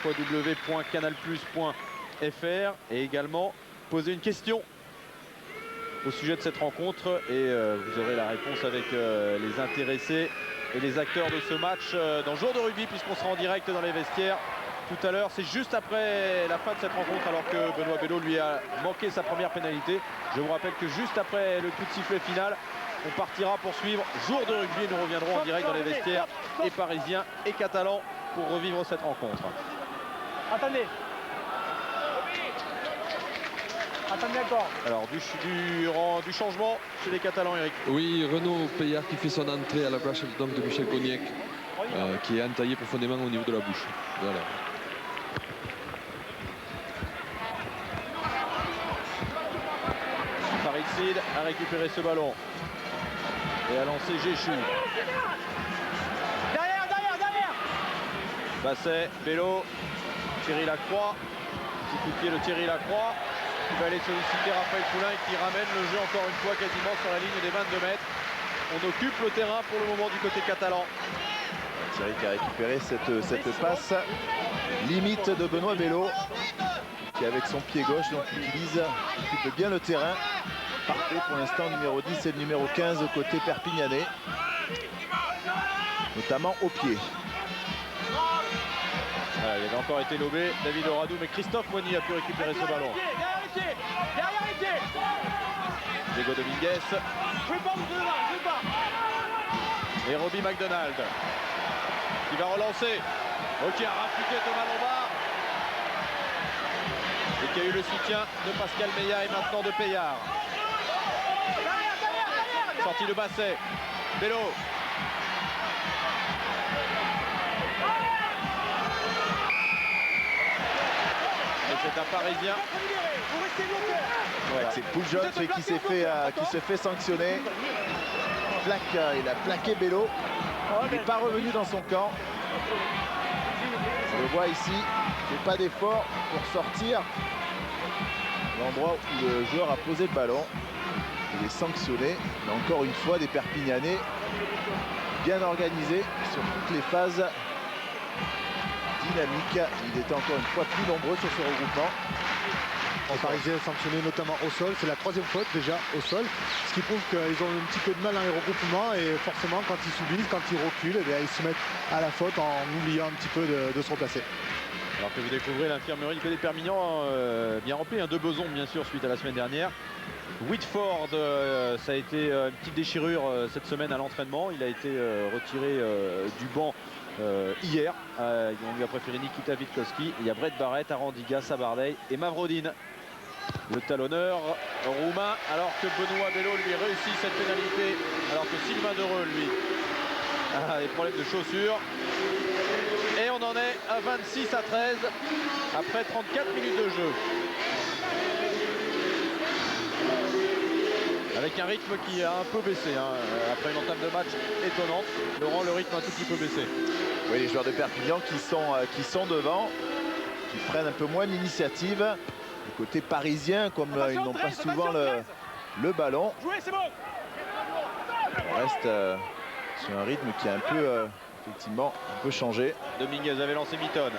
www.canalplus.fr et également poser une question au sujet de cette rencontre et vous aurez la réponse avec les intéressés et les acteurs de ce match dans Jour de rugby, puisqu'on sera en direct dans les vestiaires tout à l'heure. C'est juste après la fin de cette rencontre, alors que Benoît Bello lui a manqué sa première pénalité. Je vous rappelle que juste après le coup de sifflet final, on partira pour suivre Jour de rugby et nous reviendrons en direct dans les vestiaires et parisiens et catalans pour revivre cette rencontre. Attendez. Attendez encore. Alors du changement chez les Catalans, Eric. Oui, Renaud Payard qui fait son entrée à la place donc de Michel Cognac, qui est entaillé profondément au niveau de la bouche. Voilà. Farid Sid a récupéré ce ballon et a lancé Jéchu. Derrière. Basset, Bello, Thierry Lacroix, petit coup de pied de Thierry Lacroix qui va aller solliciter Raphaël Poulain et qui ramène le jeu encore une fois quasiment sur la ligne des 22 mètres. On occupe le terrain pour le moment du côté catalan. Thierry qui a récupéré cette passe limite de Benoît Bello, qui avec son pied gauche donc occupe bien le terrain. Parfait pour l'instant, numéro 10 et le numéro 15 côté perpignanais, notamment au pied. Voilà, il avait encore été lobé David Oradou, mais Christophe Moigny a pu récupérer ce ballon. Derrière les pieds. Diego Dominguez Jouez pas. et Robbie McDonald qui va relancer. Ok, a raffuté Thomas Lombard et qui a eu le soutien de Pascal Meillat et maintenant de Payard. Sortie de Basset, Bello. Et c'est un Parisien. Voilà. C'est Poul Jones qui se fait sanctionner. Il a plaqué Bello. Il n'est pas revenu dans son camp. On le voit ici, il ne fait pas d'effort pour sortir. L'endroit où le joueur a posé le ballon. Il est sanctionné. Mais encore une fois, des Perpignanais bien organisés sur toutes les phases dynamiques. Il était encore une fois plus nombreux sur ce regroupement. Les Parisiens sanctionnés notamment au sol, c'est la troisième faute déjà au sol, ce qui prouve qu'ils ont un petit peu de mal dans les regroupements et forcément quand ils subissent, quand ils reculent, eh bien, ils se mettent à la faute en oubliant un petit peu de se replacer. Alors que vous découvrez l'infirmerie du côté Perpignan bien remplie, de Beson bien sûr suite à la semaine dernière. Whitford, ça a été une petite déchirure cette semaine à l'entraînement, il a été retiré du banc hier. On lui a préféré Nikita Witkowski. Il y a Brett Barrett, Arandiga, Sabardey et Mavrodine. Le talonneur roumain, alors que Benoît Bello lui réussit cette pénalité, alors que Sylvain Dereux lui a des problèmes de chaussures. Et on en est à 26-13 après 34 minutes de jeu. Avec un rythme qui a un peu baissé après une entame de match étonnante. Laurent, le rythme a un tout petit peu baissé. Oui, les joueurs de Perpignan qui sont devant, qui prennent un peu moins l'initiative. Du côté parisien, comme ils n'ont pas souvent le ballon. On reste sur un rythme qui a un peu, effectivement, un peu changé. Dominguez avait lancé Mitton.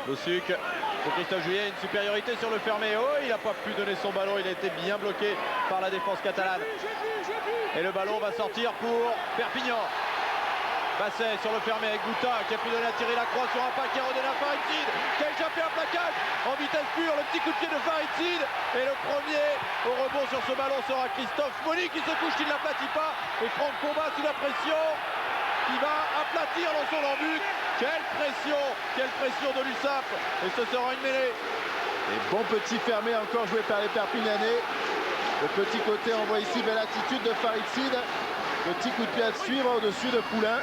Lossuc pour Christophe Juillet, une supériorité sur le fermé. Oh, il n'a pas pu donner son ballon, il a été bien bloqué par la défense catalane. Et le ballon va sortir pour Perpignan. Basset sur le fermé avec Gouta qui a pu donner à Thierry Lacroix sur un pas qui a redonné à Farid Sid qui a échappé un plaquage en vitesse pure. Le petit coup de pied de Farid Sid et le premier au rebond sur ce ballon sera Christophe Moni qui se couche, qui ne l'aplatit pas. Et Franck Combat sous la pression qui va aplatir dans son but. Quelle pression de l'USAP. Et ce sera une mêlée. Et bon petit fermé encore joué par les Perpignanais. Le petit côté envoie ici, belle attitude de Farid Sid. Petit coup de pied à suivre au-dessus de Poulain.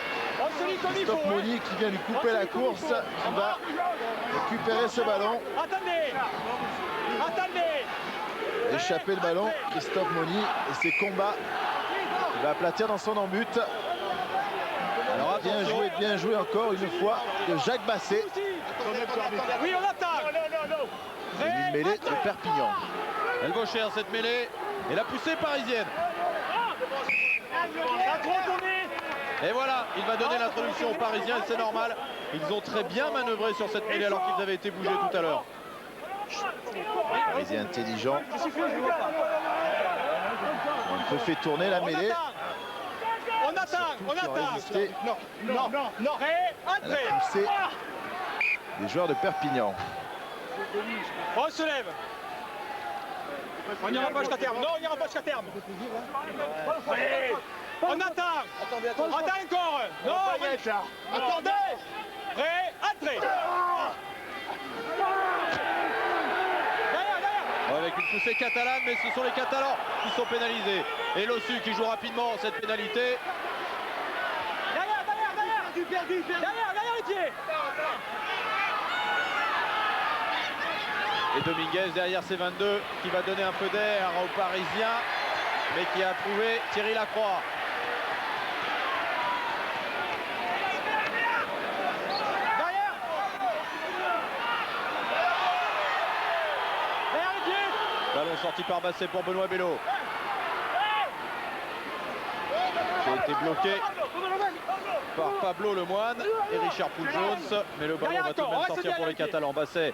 Christophe Moni qui vient lui couper la course, qui va récupérer ce ballon. Attendez. Échapper le ballon, Christophe Moni, et c'est Combat qui va aplatir dans son embut. Alors bien joué encore une fois de Jacques Basset. Oui, on attaque. Une mêlée de Perpignan. Elle vaut cher cette mêlée et la poussée parisienne. Et voilà, il va donner l'introduction aux Parisiens et c'est normal. Ils ont très bien manœuvré sur cette mêlée alors qu'ils avaient été bougés tout à l'heure. Parisien intelligent. On peut faire tourner la mêlée. On attaque. Non. À la poussée des joueurs de Perpignan. On se lève. On n'ira pas jusqu'à terme. Non, on n'ira pas jusqu'à terme. On attend. Attends encore. Non, attendez. Prêt, entrée. Avec une poussée catalane, mais ce sont les Catalans qui sont pénalisés. Et Lossu qui joue rapidement cette pénalité. Derrière les pieds. Et Dominguez derrière ses 22 qui va donner un peu d'air aux Parisiens, mais qui a approuvé Thierry Lacroix. Ballon sorti par Basset pour Benoît Bello. Qui a été bloqué par Pablo Lemoine et Richard Poul-Jones. Mais le ballon va tout de même sortir pour les Catalans. Basset,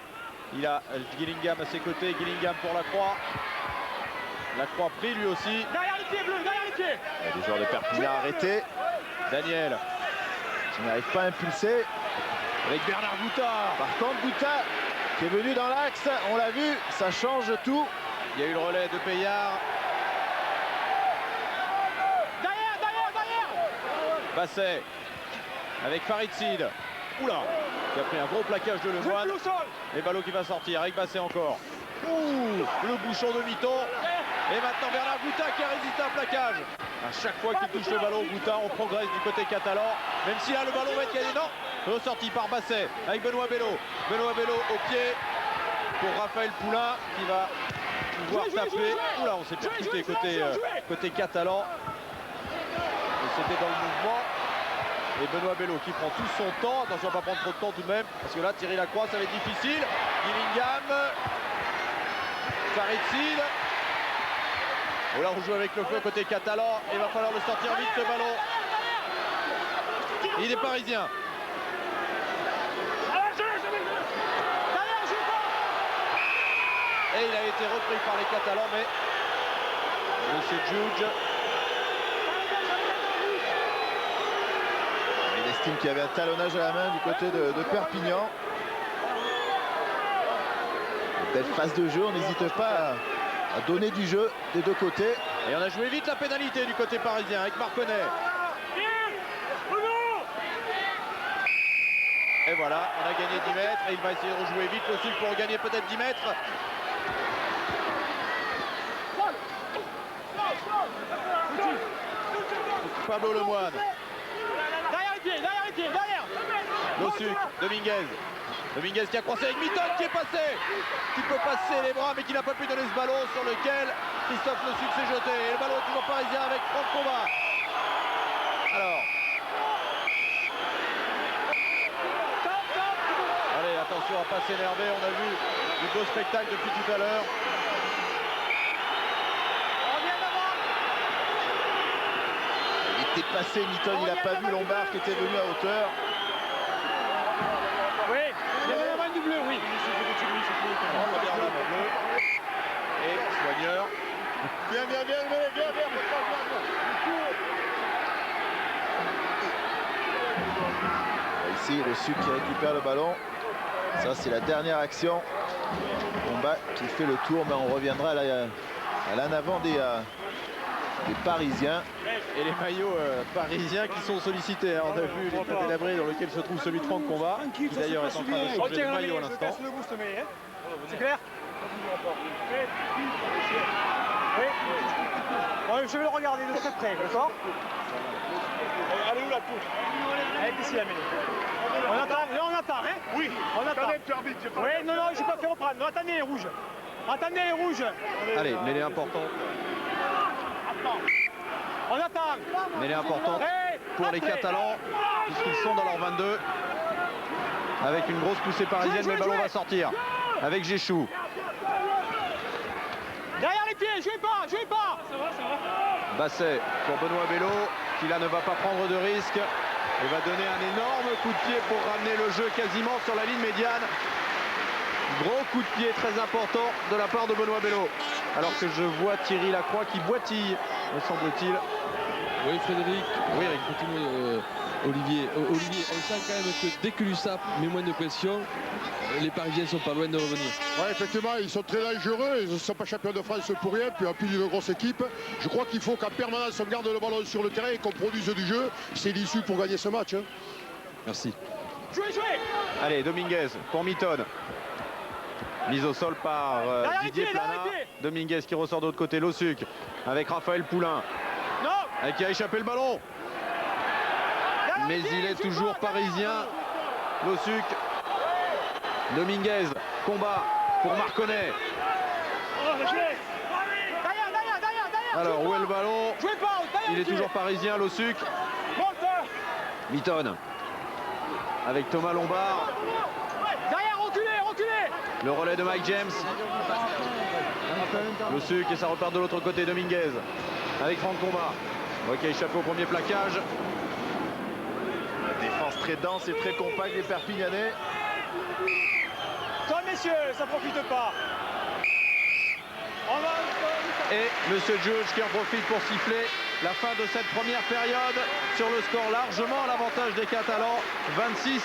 il a Gillingham à ses côtés. Gillingham pour Lacroix. Lacroix pris lui aussi. Derrière les pieds bleus, derrière les pieds. Les joueurs de Perpignan arrêtés. Daniel qui n'arrive pas à impulser. avec Bernard Goutard. Par contre, Goutard qui est venu dans l'axe. On l'a vu, ça change tout. Il y a eu le relais de Payard. Derrière. Basset avec Farid Sid. Oula, qui a pris un gros plaquage de Lemoine. Et ballon qui va sortir avec Basset encore. Ouh, le bouchon de Miton. Et maintenant Bernard Goutard qui a résisté à un plaquage. À chaque fois qu'il touche le ballon, Goutard, on progresse du côté catalan. Même si là le ballon va être gagné. Non, ressorti par Basset avec Benoît Bello. Benoît Bello au pied pour Raphaël Poulain qui va pouvoir taper. Oula, on s'est percuté côté catalan. Et c'était dans le mouvement. Et Benoît Bello qui prend tout son temps. Attention à ne pas prendre trop de temps tout de même. Parce que là, Thierry Lacroix, ça va être difficile. Gillingham. Farid Sid. Oh là, on joue avec le feu côté catalan. Il va falloir le sortir vite ce ballon. Il est parisien. Et il a été repris par les Catalans, mais Monsieur Juge. Il estime qu'il y avait un talonnage à la main du côté de Perpignan. Belle phase de jeu, on n'hésite pas à donner du jeu des deux côtés. Et on a joué vite la pénalité du côté parisien avec Marconnet. Et voilà, on a gagné 10 mètres et il va essayer de rejouer vite possible pour gagner peut-être 10 mètres. Pablo Lemoine. Derrière les pieds, derrière. Lossu, Dominguez. Dominguez qui a croisé avec Miton qui est passé. Qui peut passer les bras mais qui n'a pas pu donner ce ballon sur lequel Christophe Lossu s'est jeté. Et le ballon est toujours parisien avec Franck Combat. Alors. Allez, attention à ne pas s'énerver. On a vu du beau spectacle depuis tout à l'heure. Il était passé, Miton, il n'a pas vu Lombard qui était venu à hauteur. Oui, il y avait la main du bleu, oui. Et Soigneur. Viens. ici, le Suc qui récupère le ballon. Ça, c'est la dernière action. Combat qui fait le tour, mais on reviendra à l'en avant des Parisiens. Et les maillots parisiens qui sont sollicités. Hein. On a vu l'état délabré dans lequel se trouve celui de Franck Combat, qui d'ailleurs est en train de changer de maillot à l'instant. C'est clair? Oui. Ouais, je vais le regarder de très près, d'accord? Elle est où la coupe? Elle est ici la mêlée. On attend, là on attend, hein? Oui. On attend. Oui, non, je vais pas faire reprendre. Non, attendez les rouges. Attendez les rouges. Allez, mêlée important. On attend. Mêlée importante pour les Catalans, puisqu'ils sont dans leur 22. Avec une grosse poussée parisienne, mais le ballon va sortir. Avec Géchou. Derrière les pieds, jouez pas. Basset pour Benoît Bello, qui là ne va pas prendre de risque. Il va donner un énorme coup de pied pour ramener le jeu quasiment sur la ligne médiane. Gros coup de pied très important de la part de Benoît Bello. Alors que je vois Thierry Lacroix qui boitille, me semble-t-il. Oui, Frédéric. Oui, Eric. Continue, Olivier, on sent quand même que dès que l'USAP met moins de pression, les Parisiens sont pas loin de revenir. Ouais, effectivement, ils sont très dangereux, ils ne sont pas champions de France pour rien, puis en plus d'une grosse équipe. Je crois qu'il faut qu'en permanence on garde le ballon sur le terrain et qu'on produise du jeu. C'est l'issue pour gagner ce match. Hein. Merci. Jouez. Allez, Dominguez pour Mitton. Mise au sol par Didier Plana. Dominguez qui ressort de l'autre côté, Lossuc avec Raphaël Poulain. Non. Qui a échappé le ballon. Mais il est toujours parisien. Lossuc. Dominguez. Combat pour Marconnet. Alors, où est le ballon? Il est toujours parisien, Lossuc. Mitton. Avec Thomas Lombard. Derrière, reculez. Le relais de Mike James. Lossuc et ça repart de l'autre côté, Dominguez. Avec Franck Combat. Ok, échappé au premier plaquage. Défense très dense et très compacte des Perpignanais. Toi, messieurs, ça profite pas. Et Monsieur Djouj qui en profite pour siffler la fin de cette première période sur le score largement à l'avantage des Catalans, 26-13.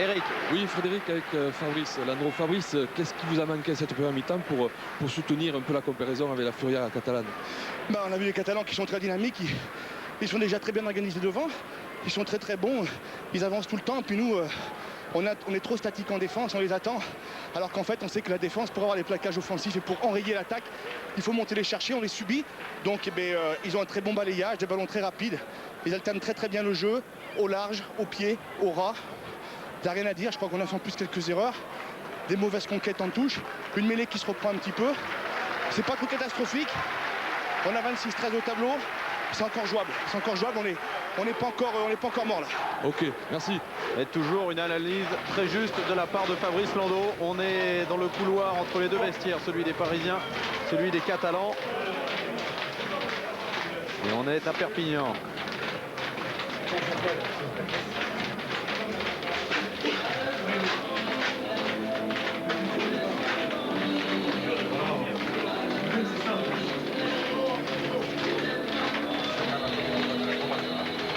Eric. Oui, Frédéric, avec Fabrice, Landreau. Fabrice, qu'est-ce qui vous a manqué cette première mi-temps pour soutenir un peu la comparaison avec la Furia catalane? On a vu les Catalans qui sont très dynamiques, ils sont déjà très bien organisés devant, ils sont très bons, ils avancent tout le temps, puis nous, on est trop statique en défense, on les attend, alors qu'en fait on sait que la défense, pour avoir les plaquages offensifs et pour enrayer l'attaque, il faut monter les chercher, on les subit, donc ils ont un très bon balayage, des ballons très rapides, ils alternent très bien le jeu, au large, au pied, au ras. Il n'y a rien à dire, je crois qu'on a fait en plus quelques erreurs, des mauvaises conquêtes en touche, une mêlée qui se reprend un petit peu. C'est pas trop catastrophique, on a 26-13 au tableau, c'est encore jouable, on n'est pas encore mort là. Ok, merci. Et toujours une analyse très juste de la part de Fabrice Landreau. On est dans le couloir entre les deux vestiaires, celui des Parisiens, celui des Catalans. Et on est à Perpignan.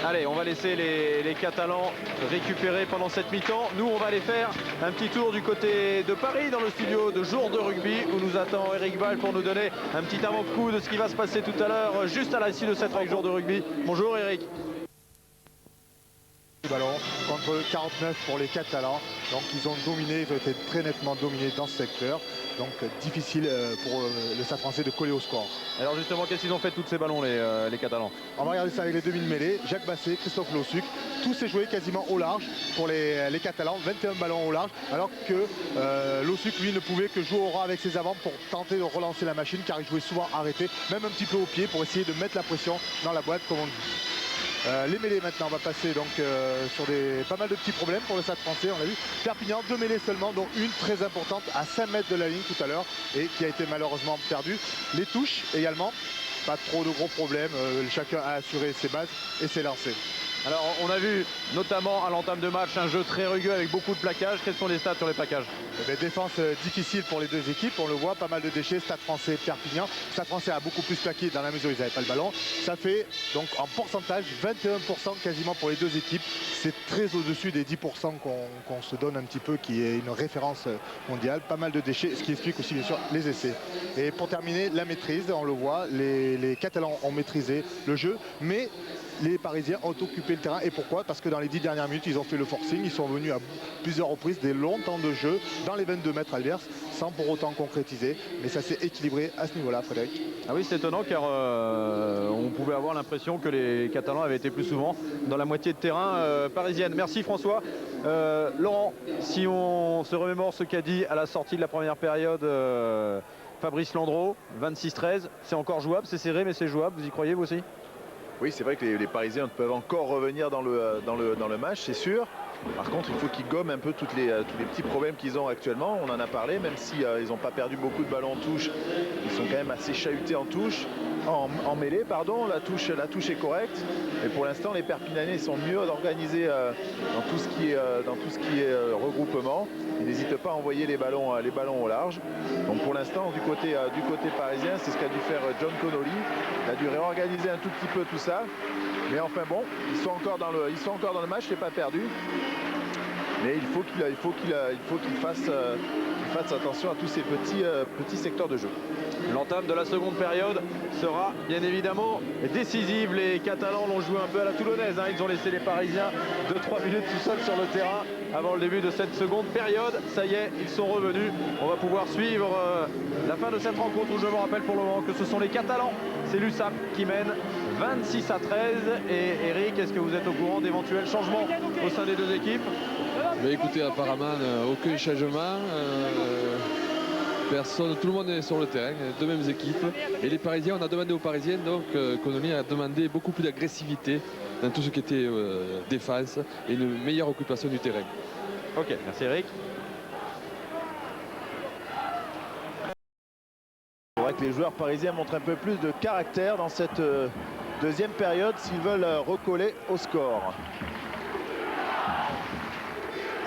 Allez, on va laisser les Catalans récupérer pendant cette mi-temps. Nous, on va aller faire un petit tour du côté de Paris, dans le studio de Jour de Rugby, où nous attend Eric Ball pour nous donner un petit avant-coup de ce qui va se passer tout à l'heure, juste à l'issue de cette Jour de Rugby. Bonjour Eric. Ballon contre 49 pour les Catalans, donc ils ont dominé, ils ont été très nettement dominés dans ce secteur, donc difficile pour le Stade Français de coller au score. Alors justement, qu'est-ce qu'ils ont fait de tous ces ballons les Catalans? On va regarder ça avec les demi-mêlées. Jacques Basset, Christophe Lossuc, tout s'est joué quasiment au large pour les Catalans, 21 ballons au large, alors que Lossuc lui ne pouvait que jouer au ras avec ses avants pour tenter de relancer la machine, car il jouait souvent arrêté, même un petit peu au pied pour essayer de mettre la pression dans la boîte comme on dit. Les mêlées maintenant, on va passer donc sur pas mal de petits problèmes pour le Stade Français, on l'a vu. Perpignan, 2 mêlées seulement, dont une très importante à 5 mètres de la ligne tout à l'heure et qui a été malheureusement perdue. Les touches également, pas trop de gros problèmes, chacun a assuré ses bases et ses lancers. Alors on a vu notamment à l'entame de match un jeu très rugueux avec beaucoup de plaquages. Quels sont les stats sur les plaquages? Défense difficile pour les deux équipes, on le voit, pas mal de déchets. Stade Français, Perpignan. Stade Français a beaucoup plus plaqué dans la mesure où ils n'avaient pas le ballon. Ça fait donc en pourcentage 21% quasiment pour les deux équipes. C'est très au-dessus des 10% qu'on se donne un petit peu, qui est une référence mondiale. Pas mal de déchets, ce qui explique aussi bien sûr les essais. Et pour terminer, la maîtrise, on le voit, les Catalans ont maîtrisé le jeu, mais les Parisiens ont occupé le terrain. Et pourquoi? Parce que dans les 10 dernières minutes, ils ont fait le forcing. Ils sont venus à plusieurs reprises des longs temps de jeu dans les 22 mètres adverses, sans pour autant concrétiser. Mais ça s'est équilibré à ce niveau-là, Frédéric. Ah oui, c'est étonnant car on pouvait avoir l'impression que les Catalans avaient été plus souvent dans la moitié de terrain parisienne. Merci François. Laurent, si on se remémore ce qu'a dit à la sortie de la première période Fabrice Landreau, 26-13, c'est encore jouable, c'est serré mais c'est jouable, vous y croyez vous aussi? Oui, c'est vrai que les Parisiens peuvent encore revenir dans le match, c'est sûr. Par contre, il faut qu'ils gomment un peu tous les petits problèmes qu'ils ont actuellement. On en a parlé, même si ils n'ont pas perdu beaucoup de ballons en touche, ils sont quand même assez chahutés en touche, en mêlée, pardon. La touche est correcte. Et pour l'instant, les Perpignanais sont mieux organisés dans tout ce qui est regroupement. Ils n'hésitent pas à envoyer les ballons au large. Donc pour l'instant, du côté parisien, c'est ce qu'a dû faire John Connolly. Il a dû réorganiser un tout petit peu tout ça. Mais enfin bon, ils sont encore dans le match, c'est pas perdu. Mais il faut qu'il fasse attention à tous ces petits secteurs de jeu. L'entame de la seconde période sera bien évidemment décisive. Les Catalans l'ont joué un peu à la toulonnaise, hein. Ils ont laissé les Parisiens 2-3 minutes tout seuls sur le terrain avant le début de cette seconde période. Ça y est, ils sont revenus. On va pouvoir suivre la fin de cette rencontre où je me rappelle pour le moment que ce sont les Catalans. C'est l'USAP qui mène 26-13. Et Eric, est-ce que vous êtes au courant d'éventuels changements au sein des deux équipes? Mais écoutez, apparemment, aucun changement. Personne, tout le monde est sur le terrain, deux mêmes équipes. Et les Parisiens, on a demandé aux Parisiens, donc Connolly a demandé beaucoup plus d'agressivité dans tout ce qui était défense et une meilleure occupation du terrain. Ok, merci Eric. C'est vrai que les joueurs parisiens montrent un peu plus de caractère dans cette deuxième période s'ils veulent recoller au score.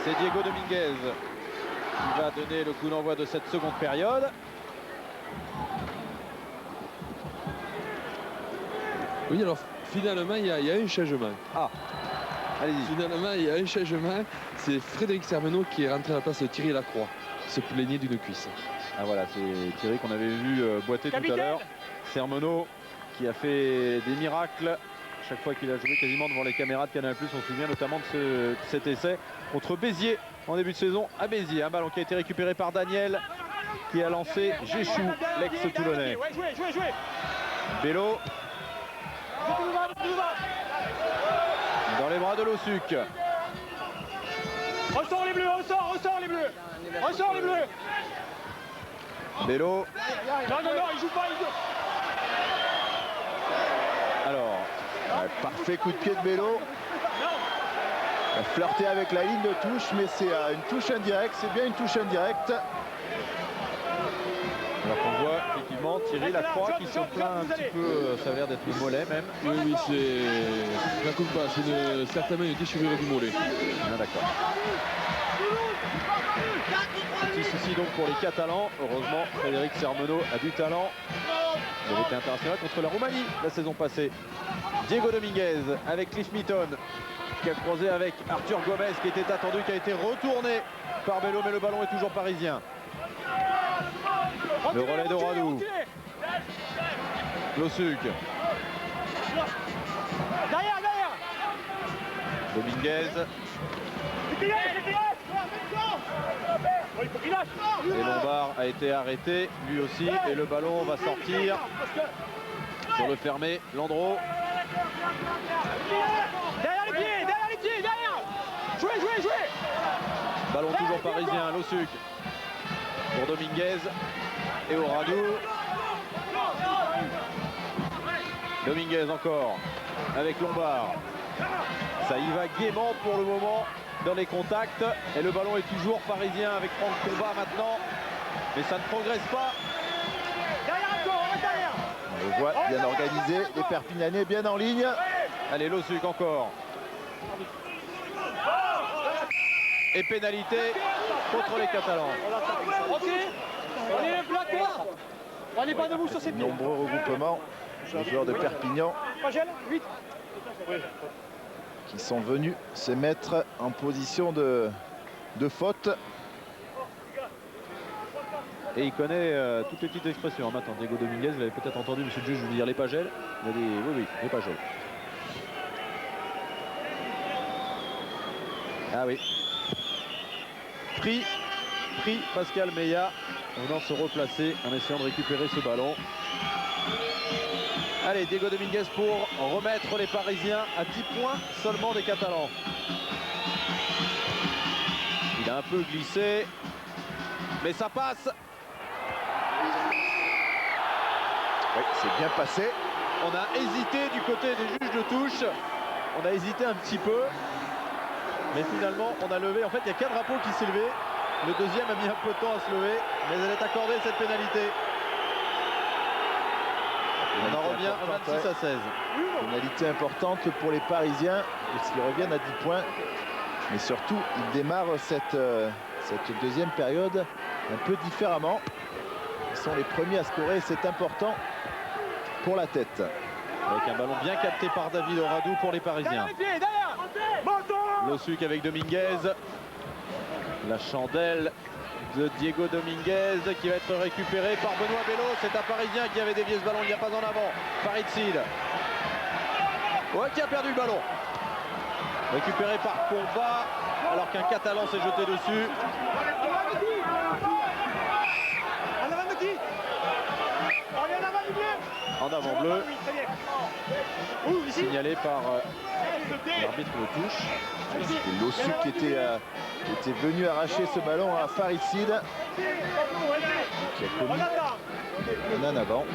C'est Diego Dominguez qui va donner le coup d'envoi de cette seconde période. Oui, alors finalement, il y a un changement. Ah, allez-y. Finalement, il y a un changement. C'est Frédéric Sermenot qui est rentré à la place de Thierry Lacroix, se plaignait d'une cuisse. Ah voilà, c'est Thierry qu'on avait vu boiter tout à l'heure. Sermenot qui a fait des miracles chaque fois qu'il a joué quasiment devant les caméras de Canal+. On se souvient notamment de cet essai contre Béziers en début de saison à Béziers. Un ballon qui a été récupéré par Daniel qui a lancé Jéchou, l'ex-toulonnais. Bello dans les bras de Lossuc. Ressort les bleus, ressort les bleus. Ressort les bleus. Bello. Non, il joue pas, il joue. Alors, parfait coup de pied de Bello. Il a flirté avec la ligne de touche, mais c'est une touche indirecte. C'est bien une touche indirecte. Alors qu'on voit effectivement Thierry Lacroix qui se plaint un petit peu, ça a l'air d'être le mollet même. Oui, c'est la coupe pas, c'est certainement une déchirure du mollet. Ah, d'accord. Petit souci donc pour les Catalans. Heureusement, Frédéric Sermenot a du talent. Il avait été international contre la Roumanie la saison passée. Diego Dominguez avec Cliff Mitton qui a croisé avec Arthur Gomez qui était attendu, qui a été retourné par Bello, mais le ballon est toujours parisien. Le relais de Radou. Lossuc. Derrière. Dominguez. Et Lombard a été arrêté lui aussi et le ballon va sortir sur le fermé. Landreau. Derrière les pieds, derrière. Jouez. Ballon toujours parisien, Lossuc. Pour Dominguez et au Radou. Dominguez encore avec Lombard. Ça y va gaiement pour le moment dans les contacts et le ballon est toujours parisien avec Franck Combat maintenant, mais ça ne progresse pas. On le voit bien organisé, les Perpignanais bien en ligne. Allez, Lossuc encore. Et pénalité contre les Catalans. Ok, on est d'accord. On n'est pas debout sur ces pieds. Nombreux regroupements de joueurs de Perpignan qui sont venus se mettre en position de faute. Et il connaît toutes les petites expressions. Maintenant, Diego Dominguez, vous l'avez peut-être entendu, monsieur le juge, je veux dire les pagelles. Il a dit oui, les pagelles. Ah oui. Pris Pascal Meillat venant se replacer en essayant de récupérer ce ballon. Allez, Diego Dominguez pour remettre les Parisiens à 10 points seulement des Catalans. Il a un peu glissé, mais ça passe. Oui, c'est bien passé. On a hésité du côté des juges de touche. On a hésité un petit peu. Mais finalement, on a levé. En fait, il y a qu'un drapeau qui s'est levé. Le deuxième a mis un peu de temps à se lever. Mais elle est accordée, cette pénalité. On en revient à 26 à 16. Pénalité importante pour les Parisiens, puisqu'ils reviennent à 10 points. Mais surtout, ils démarrent cette deuxième période un peu différemment. Ils sont les premiers à scorer, c'est important pour la tête. Avec un ballon bien capté par David Oradou pour les Parisiens. Losuk avec Dominguez. La chandelle de Diego Dominguez qui va être récupéré par Benoît Bello. C'est un Parisien qui avait dévié ce ballon il n'y a pas en avant. Farid Sid. Ouais, qui a perdu le ballon. Récupéré par Combat alors qu'un Catalan s'est jeté dessus. En avant bleu. Signalé par l'arbitre de touche. C'était Losuk qui était venu arracher ce ballon à Farid Sid, qui a commis un en avant.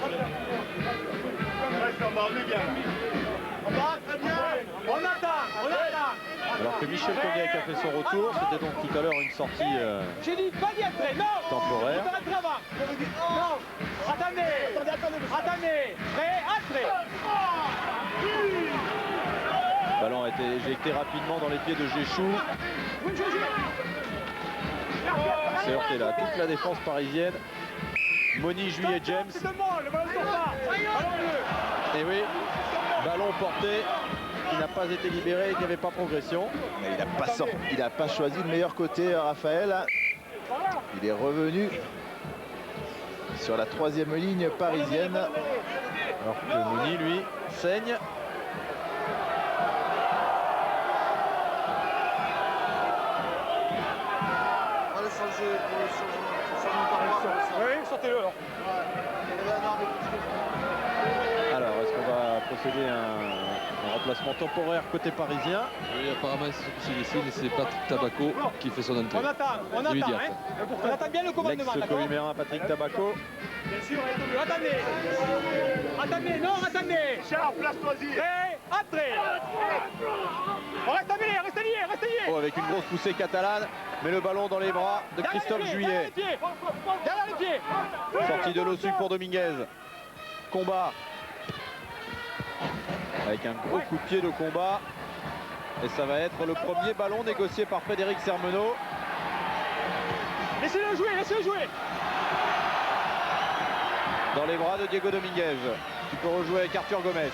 Alors que Michel Cognac a fait son retour, c'était donc tout à l'heure une sortie temporaire. Non, attendez, prêt, entrée. Le ballon a été éjecté rapidement dans les pieds de Géchou. C'est heurté là, toute la défense parisienne. Moni, Juillet, James. Et oui, ballon porté, qui n'a pas été libéré et qui n'avait pas progression. Mais il n'a pas choisi le meilleur côté, Raphaël. Il est revenu sur la troisième ligne parisienne. Alors que Moni, lui, saigne. Oui, sortez-le alors. Alors, est-ce qu'on va procéder à un remplacement temporaire côté parisien? Oui, apparemment, c'est Patrick Tabaco qui fait son entrée. On attend, on attend bien le commandement. L'ex-coliméen Patrick Tabaco. Bien sûr, attendez, Charles, place-toi-y. Prêt, entrée. On reste lié. Oh, avec une grosse poussée catalane, mais le ballon dans les bras de Christophe Juillet. Derrière les pieds. Sortie de Losuk pour Dominguez. Combat. Avec un gros coup de pied de Combat. Et ça va être le premier ballon négocié par Frédéric Sermenot. Laissez-le jouer. Dans les bras de Diego Dominguez, qui peut rejouer avec Arthur Gomez.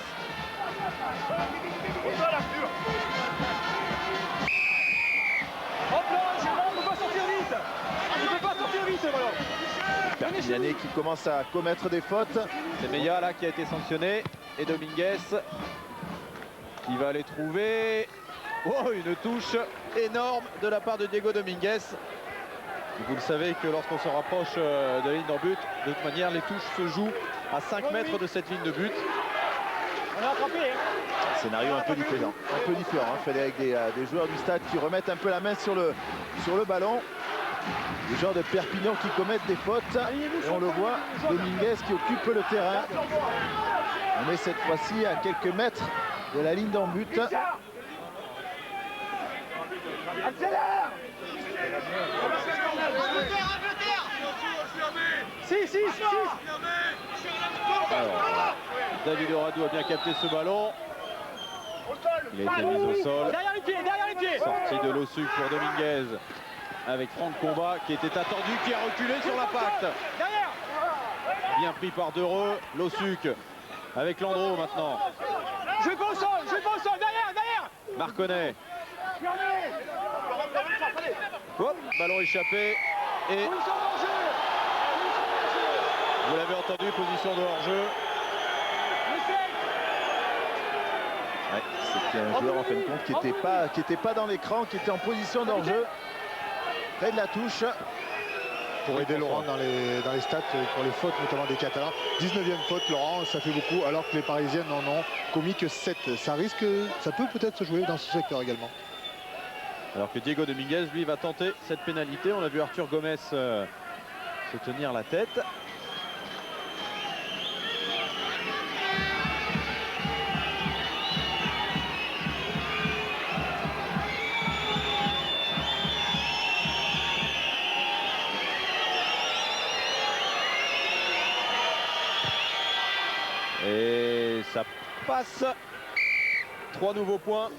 Hop là, on ne peut pas sortir vite. Le ballon. Perpignanais qui commence à commettre des fautes. C'est Meillat là qui a été sanctionné. Et Dominguez qui va aller trouver. Oh, une touche énorme de la part de Diego Dominguez. Vous le savez que lorsqu'on se rapproche de la ligne d'en but, de toute manière, les touches se jouent à 5 mètres de cette ligne de but. On a attrapé. Scénario un peu différent. Frédéric, des joueurs du stade qui remettent un peu la main sur le ballon. Les joueurs de Perpignan qui commettent des fautes. Et on le voit, Dominguez qui occupe le terrain. On est cette fois-ci à quelques mètres de la ligne d'en but. Accélère. Si. Alors, David Oradou a bien capté ce ballon. Il a été mis au sol. Derrière les pieds, derrière les pieds. Sortie de Lossuc pour Dominguez. Avec Franck Combat qui était attendu, qui a reculé sur l'impact. Derrière. Bien pris par Dereux. Lossuc avec Landreau maintenant. Je vais pas au sol, derrière, derrière. Marconnet. Hop, ballon échappé. Et vous l'avez entendu, position de hors-jeu. Ouais, c'était un joueur en fin de compte qui était pas dans l'écran, qui était en position de hors-jeu. Près de la touche. Pour aider Laurent dans les stats, pour les fautes notamment des Catalans. 19e faute, Laurent, ça fait beaucoup, alors que les Parisiens n'en ont commis que 7. Ça peut peut-être se jouer dans ce secteur également. Alors que Diego Dominguez, lui, va tenter cette pénalité. On a vu Arthur Gomez se tenir la tête. Et ça passe. 3 nouveaux points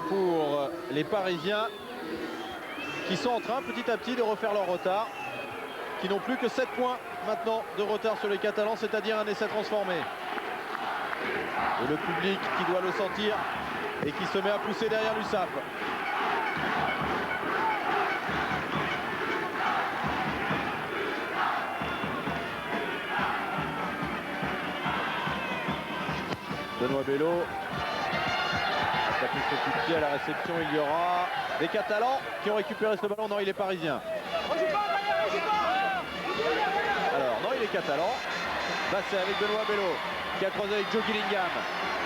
pour les Parisiens qui sont en train petit à petit de refaire leur retard, qui n'ont plus que 7 points maintenant de retard sur les Catalans, c'est-à-dire un essai transformé. Et le public qui doit le sentir et qui se met à pousser derrière l'USAP. Benoît Bello. Ce coup de pied à la réception, il y aura des Catalans qui ont récupéré ce ballon. Non, il est parisien. Alors, non, il est catalan. Basset avec Benoît Bello qui a croisé avec Joe Gillingham.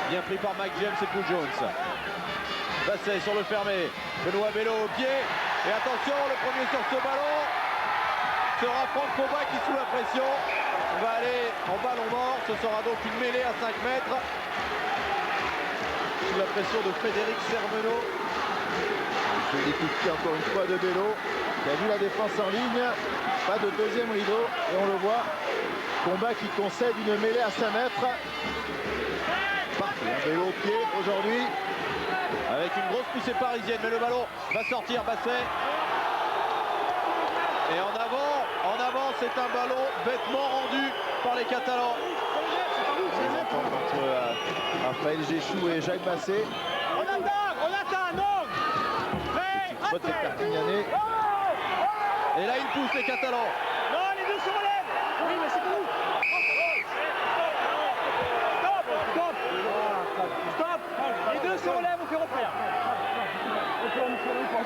Bien pris par Mike James et Paul Jones. Basset sur le fermé. Benoît Bello au pied. Et attention, le premier sur ce ballon sera Franck Combat qui, sous la pression, va aller en ballon mort. Ce sera donc une mêlée à 5 mètres. Sous la pression de Frédéric Sermenot. Joli coup de pied encore une fois de Bello, qui a vu la défense en ligne. Pas de deuxième rideau et on le voit. Combat qui concède une mêlée à 5 mètres. Parfait, Bello au pied aujourd'hui. Avec une grosse poussée parisienne, mais le ballon va sortir, Basset. Et en avant, c'est un ballon bêtement rendu par les Catalans. Entre Raphaël Géchou et Jacques Basset. On attend, non. Faute de Perpignanais. Et là, ils poussent les Catalans. Non, les deux se relèvent. Oui, mais c'est tout. Stop. Les deux se relèvent, on fait refaire.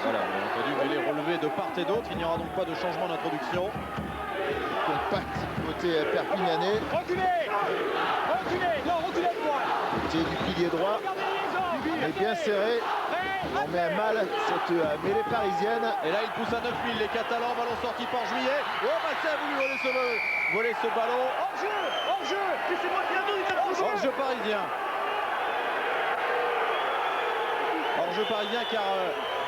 Voilà, on a entendu les relevés de part et d'autre. Il n'y aura donc pas de changement d'introduction. Compact côté Perpignanais. Reculez, reculez de moi. Côté du pilier droit. Mais bien serré. On met à mal cette mêlée parisienne. Et là, il pousse à 9000 les Catalans. Ballon sorti par Juillet. Oh, Basset a voulu voler ce ballon. Hors-jeu. C'est moi qui l'a donné. Hors-jeu parisien. Hors-jeu parisien car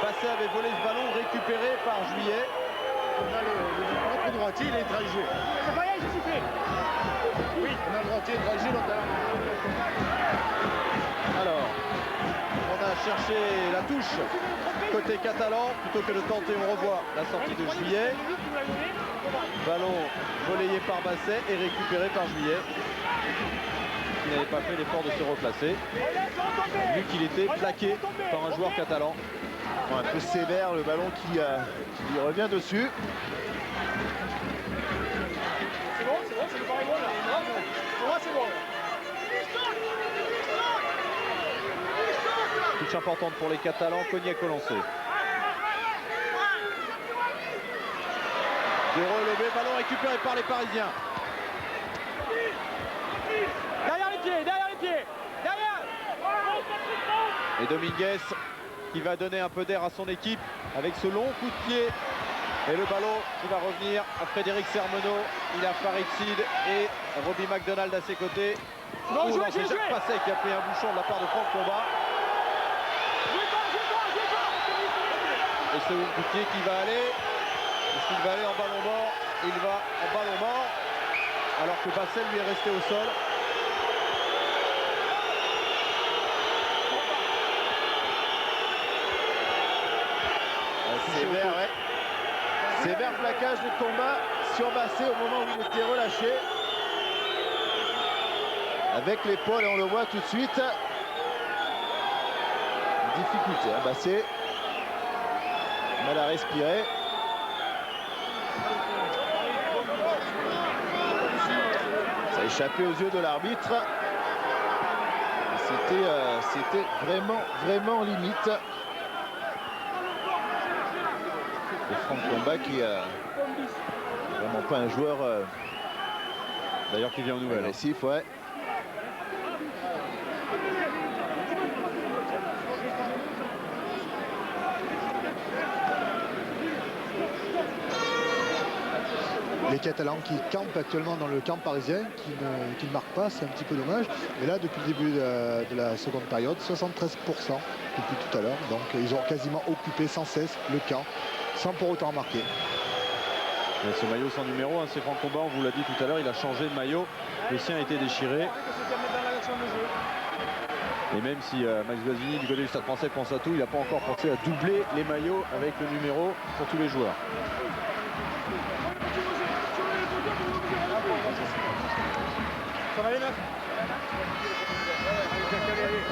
Basset avait volé ce ballon récupéré par Juillet. On a le droitier, il est dragé. C'est pas rien, j'ai sifflé. Oui, on a le droitier dragé dans ta... Alors, on a cherché la touche côté catalan. Plutôt que de tenter, on revoit la sortie de Juillet. Ballon relayé par Basset et récupéré par Juillet, qui n'avait pas fait l'effort de se replacer, vu qu'il était plaqué par un joueur catalan. Un peu sévère, le ballon qui lui revient dessus. C'est bon, c'est le pareil là. Pour moi, c'est bon. Touche importante pour les Catalans, Cognac au lancer. De relevé, ballon récupéré par les Parisiens. Derrière les pieds, derrière. Et Dominguez qui va donner un peu d'air à son équipe avec ce long coup de pied. Et le ballon qui va revenir à Frédéric Sermenot. Il a Farid Sid et Robbie McDonald à ses côtés. Non, C'est Jacques Basset qui a pris un bouchon de la part de Franck Combat. Et ce coup de pied qui va aller. Est-ce qu'il va aller en ballon mort? Il va en ballon mort. Alors que Basset lui est resté au sol. plaquage de combat sur Basset au moment où il était relâché. Avec l'épaule, et on le voit tout de suite. Difficulté, hein, Basset. Mal à respirer. Ça a échappé aux yeux de l'arbitre. C'était vraiment limite. Et Franck Combat qui est vraiment pas un joueur d'ailleurs qui vient en nouvelle. Agressif, ouais. Les Catalans qui campent actuellement dans le camp parisien, qui ne marquent pas, c'est un petit peu dommage. Mais là, depuis le début de la seconde période, 73% depuis tout à l'heure. Donc ils ont quasiment occupé sans cesse le camp, sans pour autant marquer. Et ce maillot sans numéro, hein, c'est Franck Combat, on vous l'a dit tout à l'heure, il a changé de maillot. Le sien a été déchiré. Et même si Max Guazzini du côté du Stade Français pense à tout, il n'a pas encore pensé à doubler les maillots avec le numéro pour tous les joueurs. Ça va les 9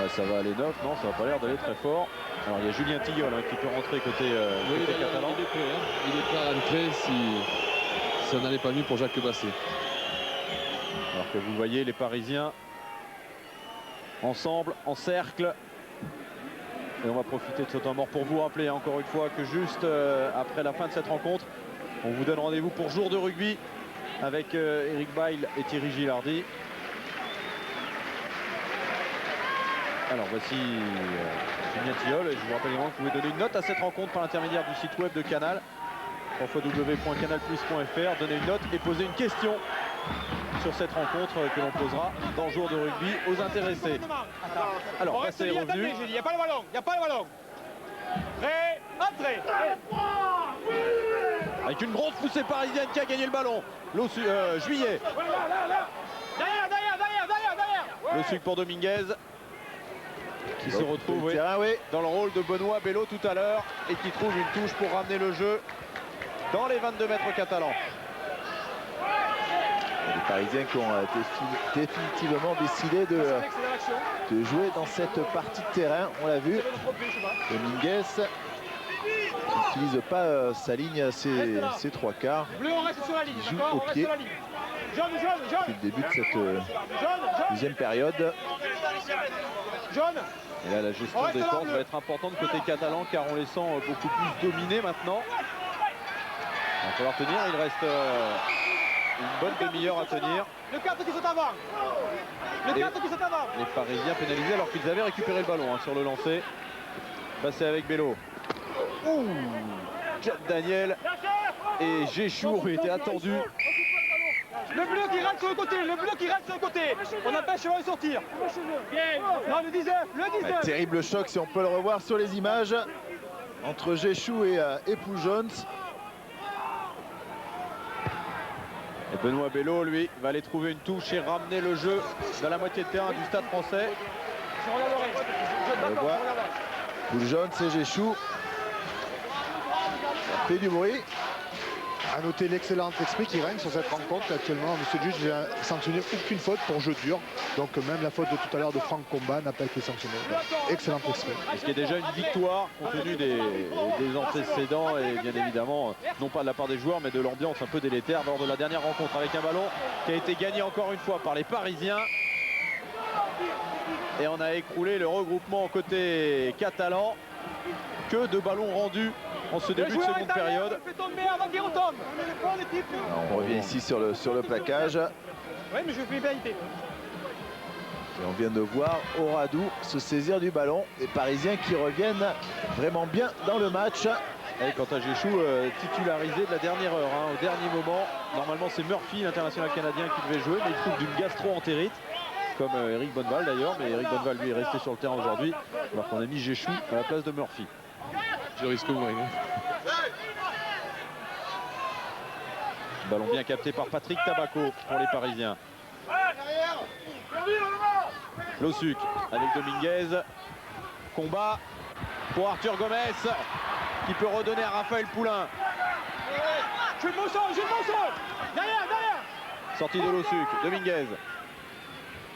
Ça va aller 9, non, ça n'a pas l'air d'aller très fort. Alors il y a Julien Tilleul hein, qui peut rentrer côté, côté catalan. Il est prêt, hein. Il est prêt à rentrer si ça n'allait pas mieux pour Jacques Basset. Alors que vous voyez les Parisiens ensemble, en cercle. Et on va profiter de ce temps mort pour vous rappeler hein, encore une fois que juste après la fin de cette rencontre, on vous donne rendez-vous pour jour de rugby avec Eric Bail et Thierry Gilardi. Alors voici Julien Tilleul et je vous rappelle également que vous pouvez donner une note à cette rencontre par l'intermédiaire du site web de Canal, www.canalplus.fr, donner une note et poser une question sur cette rencontre que l'on posera dans jour de rugby aux intéressés. Alors Basset est revenu. Il n'y a pas le ballon, il n'y a pas le ballon. Prêt, entrée. Avec une grosse poussée parisienne qui a gagné le ballon. Juillet. Derrière. Le sucre pour Dominguez. Qui se retrouve dans le rôle de Benoît Bello tout à l'heure et qui trouve une touche pour ramener le jeu dans les 22 mètres catalans. Les Parisiens qui ont définitivement décidé de jouer dans cette partie de terrain, on l'a vu. Dominguez qui n'utilise pas sa ligne, ses trois quarts. Bleu, on reste sur la ligne, joue d'accord, au pied jaune. Depuis le début de cette deuxième période. Jaune. Et là, la gestion des forces va être importante côté catalan car on les sent beaucoup plus dominés maintenant. Il va falloir tenir, il reste une bonne demi-heure à tenir. Le 4 qui saute avant. Le 4 qui saute avant. Les Parisiens pénalisés alors qu'ils avaient récupéré le ballon hein, sur le lancer. Passé avec Bello. Ouh, Jack Daniel et Géchou ont été attendus. Le bleu qui rentre sur le côté, On empêche de sortir. Non, le 19, Un terrible choc si on peut le revoir sur les images entre Géchou et Poujones. Et Benoît Bello, lui, va aller trouver une touche et ramener le jeu dans la moitié de terrain du Stade Français. On le voit. Poujones et Géchou. Ça fait du bruit. À noter l'excellent esprit qui règne sur cette rencontre actuellement. Monsieur le juge n'a sanctionné aucune faute pour jeu dur. Donc même la faute de tout à l'heure de Franck Combat n'a pas été sanctionnée. Donc, excellent esprit. Ce qui est déjà une victoire compte tenu des antécédents et bien évidemment non pas de la part des joueurs mais de l'ambiance un peu délétère lors de la dernière rencontre avec un ballon qui a été gagné encore une fois par les Parisiens. Et on a écroulé le regroupement côté catalan. Que de ballons rendus en ce début de seconde période. On revient ici sur le plaquage. Oui, mais je fais vérité. Et on vient de voir Oradou se saisir du ballon. Les Parisiens qui reviennent vraiment bien dans le match. Et quant à Géchou, titularisé de la dernière heure, hein, au dernier moment. Normalement c'est Murphy, l'international canadien, qui devait jouer, mais il souffre d'une gastro-entérite. Comme Eric Bonneval d'ailleurs, mais Eric Bonneval lui est resté sur le terrain aujourd'hui. Alors qu'on a mis Géchou à la place de Murphy. Je risque moins. Ballon bien capté par Patrick Tabaco pour les Parisiens. Losuc avec Dominguez. Combat pour Arthur Gomez qui peut redonner à Raphaël Poulain. Je le bon sol, derrière. Sortie de Losuk, Dominguez.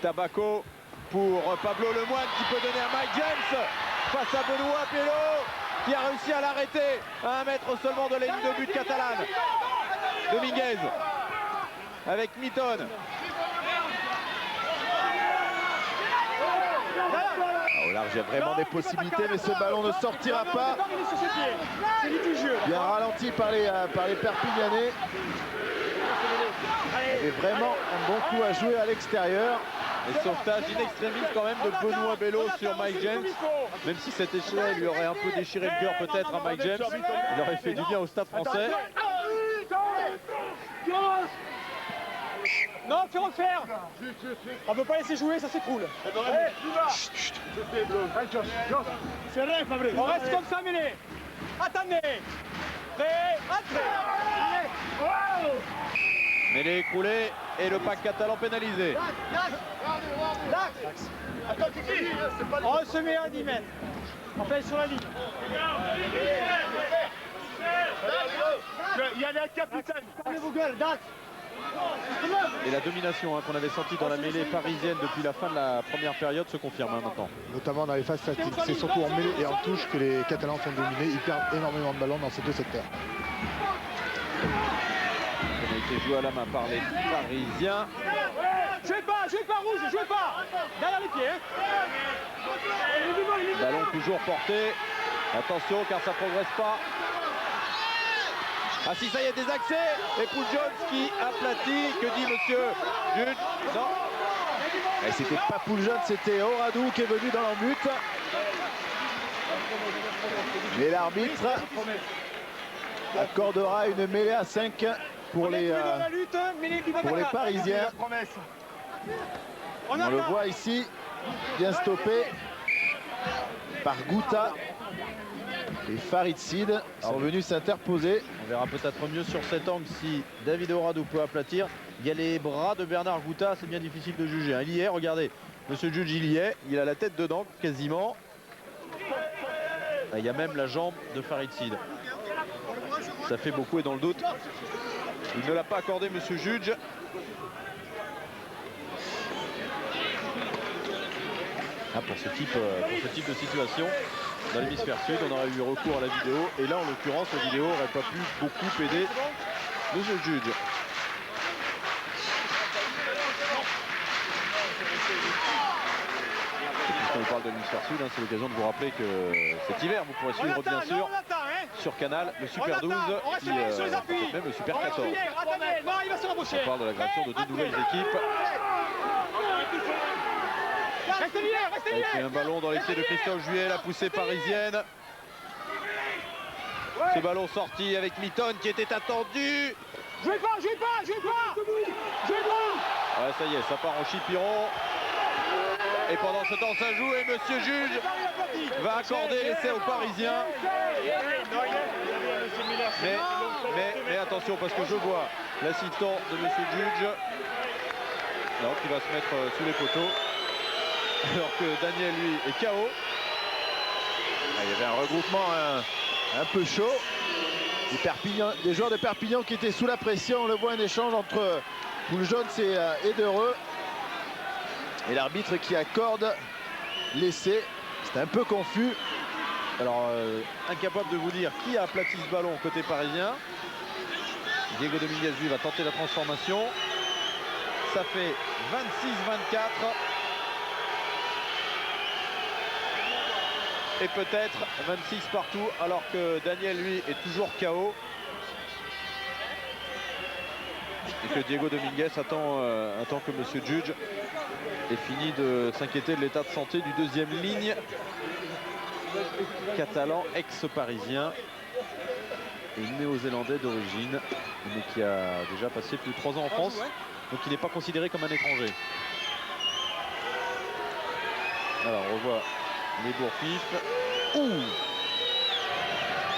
Tabaco pour Pablo Lemoine qui peut donner à Mike James face à Benoît Bello qui a réussi à l'arrêter à 1 mètre seulement de la ligne de but catalane. Dominguez avec Mitton. Au large, il y a vraiment des possibilités, mais ce ballon ne sortira pas. Bien ralenti par les Perpignanais. Il y avait vraiment un bon coup à jouer à l'extérieur. Et sauvetage in extremis quand même de Benoît Bello sur Mike James. Même si cet échec lui aurait un peu déchiré le cœur peut-être à Mike James, il aurait fait du bien au Stade Français. Non, fais refaire. On ne peut pas laisser jouer, ça s'écroule. C'est vrai, Fabrice. On reste comme ça, mêlé. Attendez. Prêt, entrez. Mêlée écroulée et le pack catalan pénalisé. On se met à 10 mètres. On fait sur la ligne. Il y a des capitaines. Fermez vos gueules, Dax. Et la domination qu'on avait sentie dans la mêlée parisienne depuis la fin de la première période se confirme maintenant. Notamment dans les phases statiques. C'est surtout en mêlée et en touche que les Catalans sont dominés. Ils perdent énormément de ballons dans ces deux secteurs. Ça a été joué à la main par les Parisiens. Jouez pas, rouge, jouez pas. Derrière les pieds. Ballon toujours porté. Attention car ça progresse pas. Ah si, ça y est, des accès. Et Paul Jones qui aplatit. Que dit monsieur Jude? Non. Et c'était pas Paul Jones, c'était Oradou qui est venu dans l'embut. Mais l'arbitre accordera une mêlée à 5 pour les Parisiens. On le voit ici, bien stoppé par Gouta. Les Farid Sid sont venus s'interposer. On verra peut-être mieux sur cet angle si David Oradou peut aplatir. Il y a les bras de Bernard Gouta, c'est bien difficile de juger. Il y est, regardez, monsieur Juge, il y est. Il a la tête dedans quasiment. Il y a même la jambe de Farid Sid. Ça fait beaucoup et dans le doute, il ne l'a pas accordé, monsieur Juge. Pour ce type de situation, dans l'hémisphère sud, on aurait eu recours à la vidéo. Et là, en l'occurrence, la vidéo n'aurait pas pu beaucoup aider monsieur Juge. Puisqu'on parle de l'hémisphère sud, c'est l'occasion de vous rappeler que cet hiver, vous pourrez suivre bien sûr sur Canal le Super 12 qui même le Super 14. On parle de la création de 2 nouvelles équipes. Avec un ballon dans les pieds de Christophe Juillet, la poussée parisienne. Ce ballon sorti avec Mitton qui était attendu. Jouez pas. Ouais, ça y est, ça part en chipiron. Et pendant ce temps, ça joue et monsieur Juge va accorder l'essai aux Parisiens. Mais attention parce que je vois l'assistant de monsieur Juge qui va se mettre sous les poteaux. Alors que Daniel, lui, est KO. Il y avait un regroupement un peu chaud. Des joueurs de Perpignan qui étaient sous la pression. On le voit, un échange entre Paul Jones et Dereux. Et l'arbitre qui accorde l'essai. C'est un peu confus. Alors, incapable de vous dire qui a aplati ce ballon côté parisien. Diego Dominguez, lui, va tenter la transformation. Ça fait 26-24. Et peut-être 26 partout, alors que Daniel, lui, est toujours KO. Et que Diego Dominguez attend que monsieur Juge ait fini de s'inquiéter de l'état de santé du deuxième ligne catalan, ex-parisien et néo-zélandais d'origine, mais qui a déjà passé plus de 3 ans en France, donc il n'est pas considéré comme un étranger. Alors on revoit les bourre-pifs. Là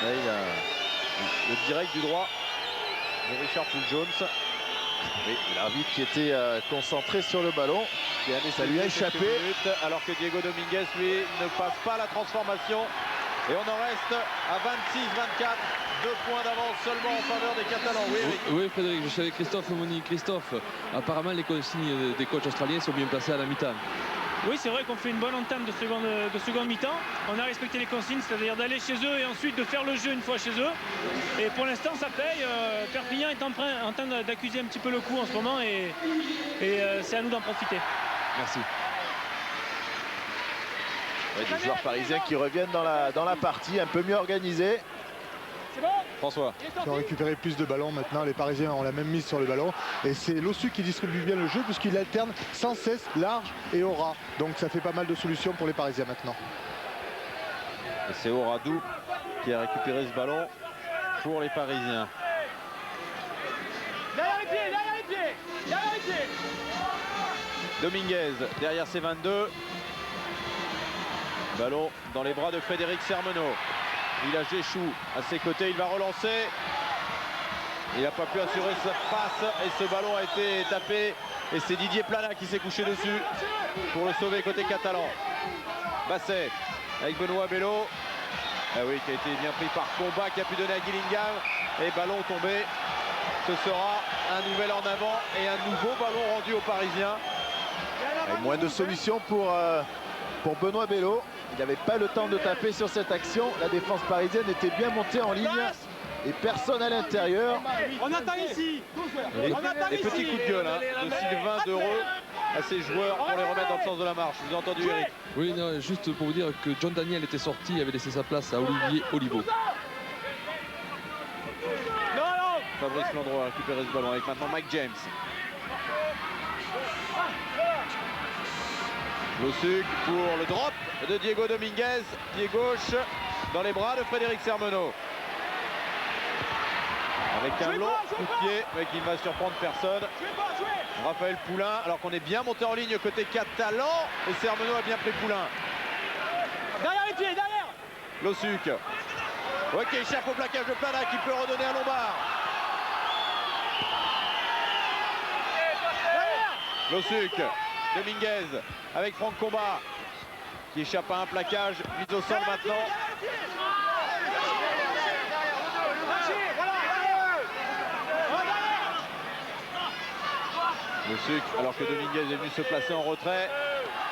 il a le direct du droit de Richard Paul Jones. Oui, l'arbitre qui était concentré sur le ballon. Ça lui a échappé. Alors que Diego Dominguez, lui, ne passe pas la transformation. Et on en reste à 26-24 2 points d'avance seulement en faveur des Catalans. Oui, Eric. Oui, Frédéric, je suis avec Christophe Moni. Christophe, apparemment les consignes des coachs australiens sont bien placées à la mi-temps. Oui, c'est vrai qu'on fait une bonne entame de seconde mi-temps. On a respecté les consignes, c'est-à-dire d'aller chez eux et ensuite de faire le jeu une fois chez eux. Et pour l'instant, ça paye. Perpignan est en train d'accuser un petit peu le coup en ce moment et c'est à nous d'en profiter. Merci. Ouais, des joueurs parisiens qui reviennent dans la partie, un peu mieux organisés. François. Ils ont récupéré plus de ballons maintenant. Les Parisiens ont la même mise sur le ballon. Et c'est Lossu qui distribue bien le jeu puisqu'il alterne sans cesse large et au ras. Donc ça fait pas mal de solutions pour les Parisiens maintenant. Et c'est Oradou qui a récupéré ce ballon pour les Parisiens. Derrière les pieds, derrière les pieds, derrière les pieds. Dominguez derrière ses 22. Ballon dans les bras de Frédéric Sermenot. Il a Jéchou à ses côtés, il va relancer. Il n'a pas pu assurer sa passe et ce ballon a été tapé. Et c'est Didier Plana qui s'est couché dessus pour le sauver côté catalan. Basset avec Benoît Bello. Ah oui, qui a été bien pris par Combat, qui a pu donner à Gillingham. Et ballon tombé. Ce sera un nouvel en avant et un nouveau ballon rendu aux Parisiens. Et moins de solutions pour Benoît Bello. Il n'avait pas le temps de taper sur cette action. La défense parisienne était bien montée en ligne. Et personne à l'intérieur. On attend ici. Les petits coups de gueule de Sylvain Dereux à ses joueurs pour les remettre dans le sens de la marche. Vous avez entendu, Eric? Oui, non, juste pour vous dire que John Daniel était sorti et avait laissé sa place à Olivier Olivo. Fabrice Landreau a récupéré ce ballon avec maintenant Mike James. Lossuc pour le drop de Diego Dominguez. Pied gauche dans les bras de Frédéric Sermenot. Avec un long coup de pied, mais qui ne va surprendre personne. Raphaël Poulain, alors qu'on est bien monté en ligne côté catalan. Et Sermenot a bien pris Poulain. Derrière les pieds, derrière. Lossuc. Ouais, qui échappe au plaquage de Plana, qui peut redonner à Lombard. Lossuc, Dominguez avec Franck Combat qui échappe à un plaquage, mise au sol maintenant. Lossuc, alors que Dominguez est venu se placer en retrait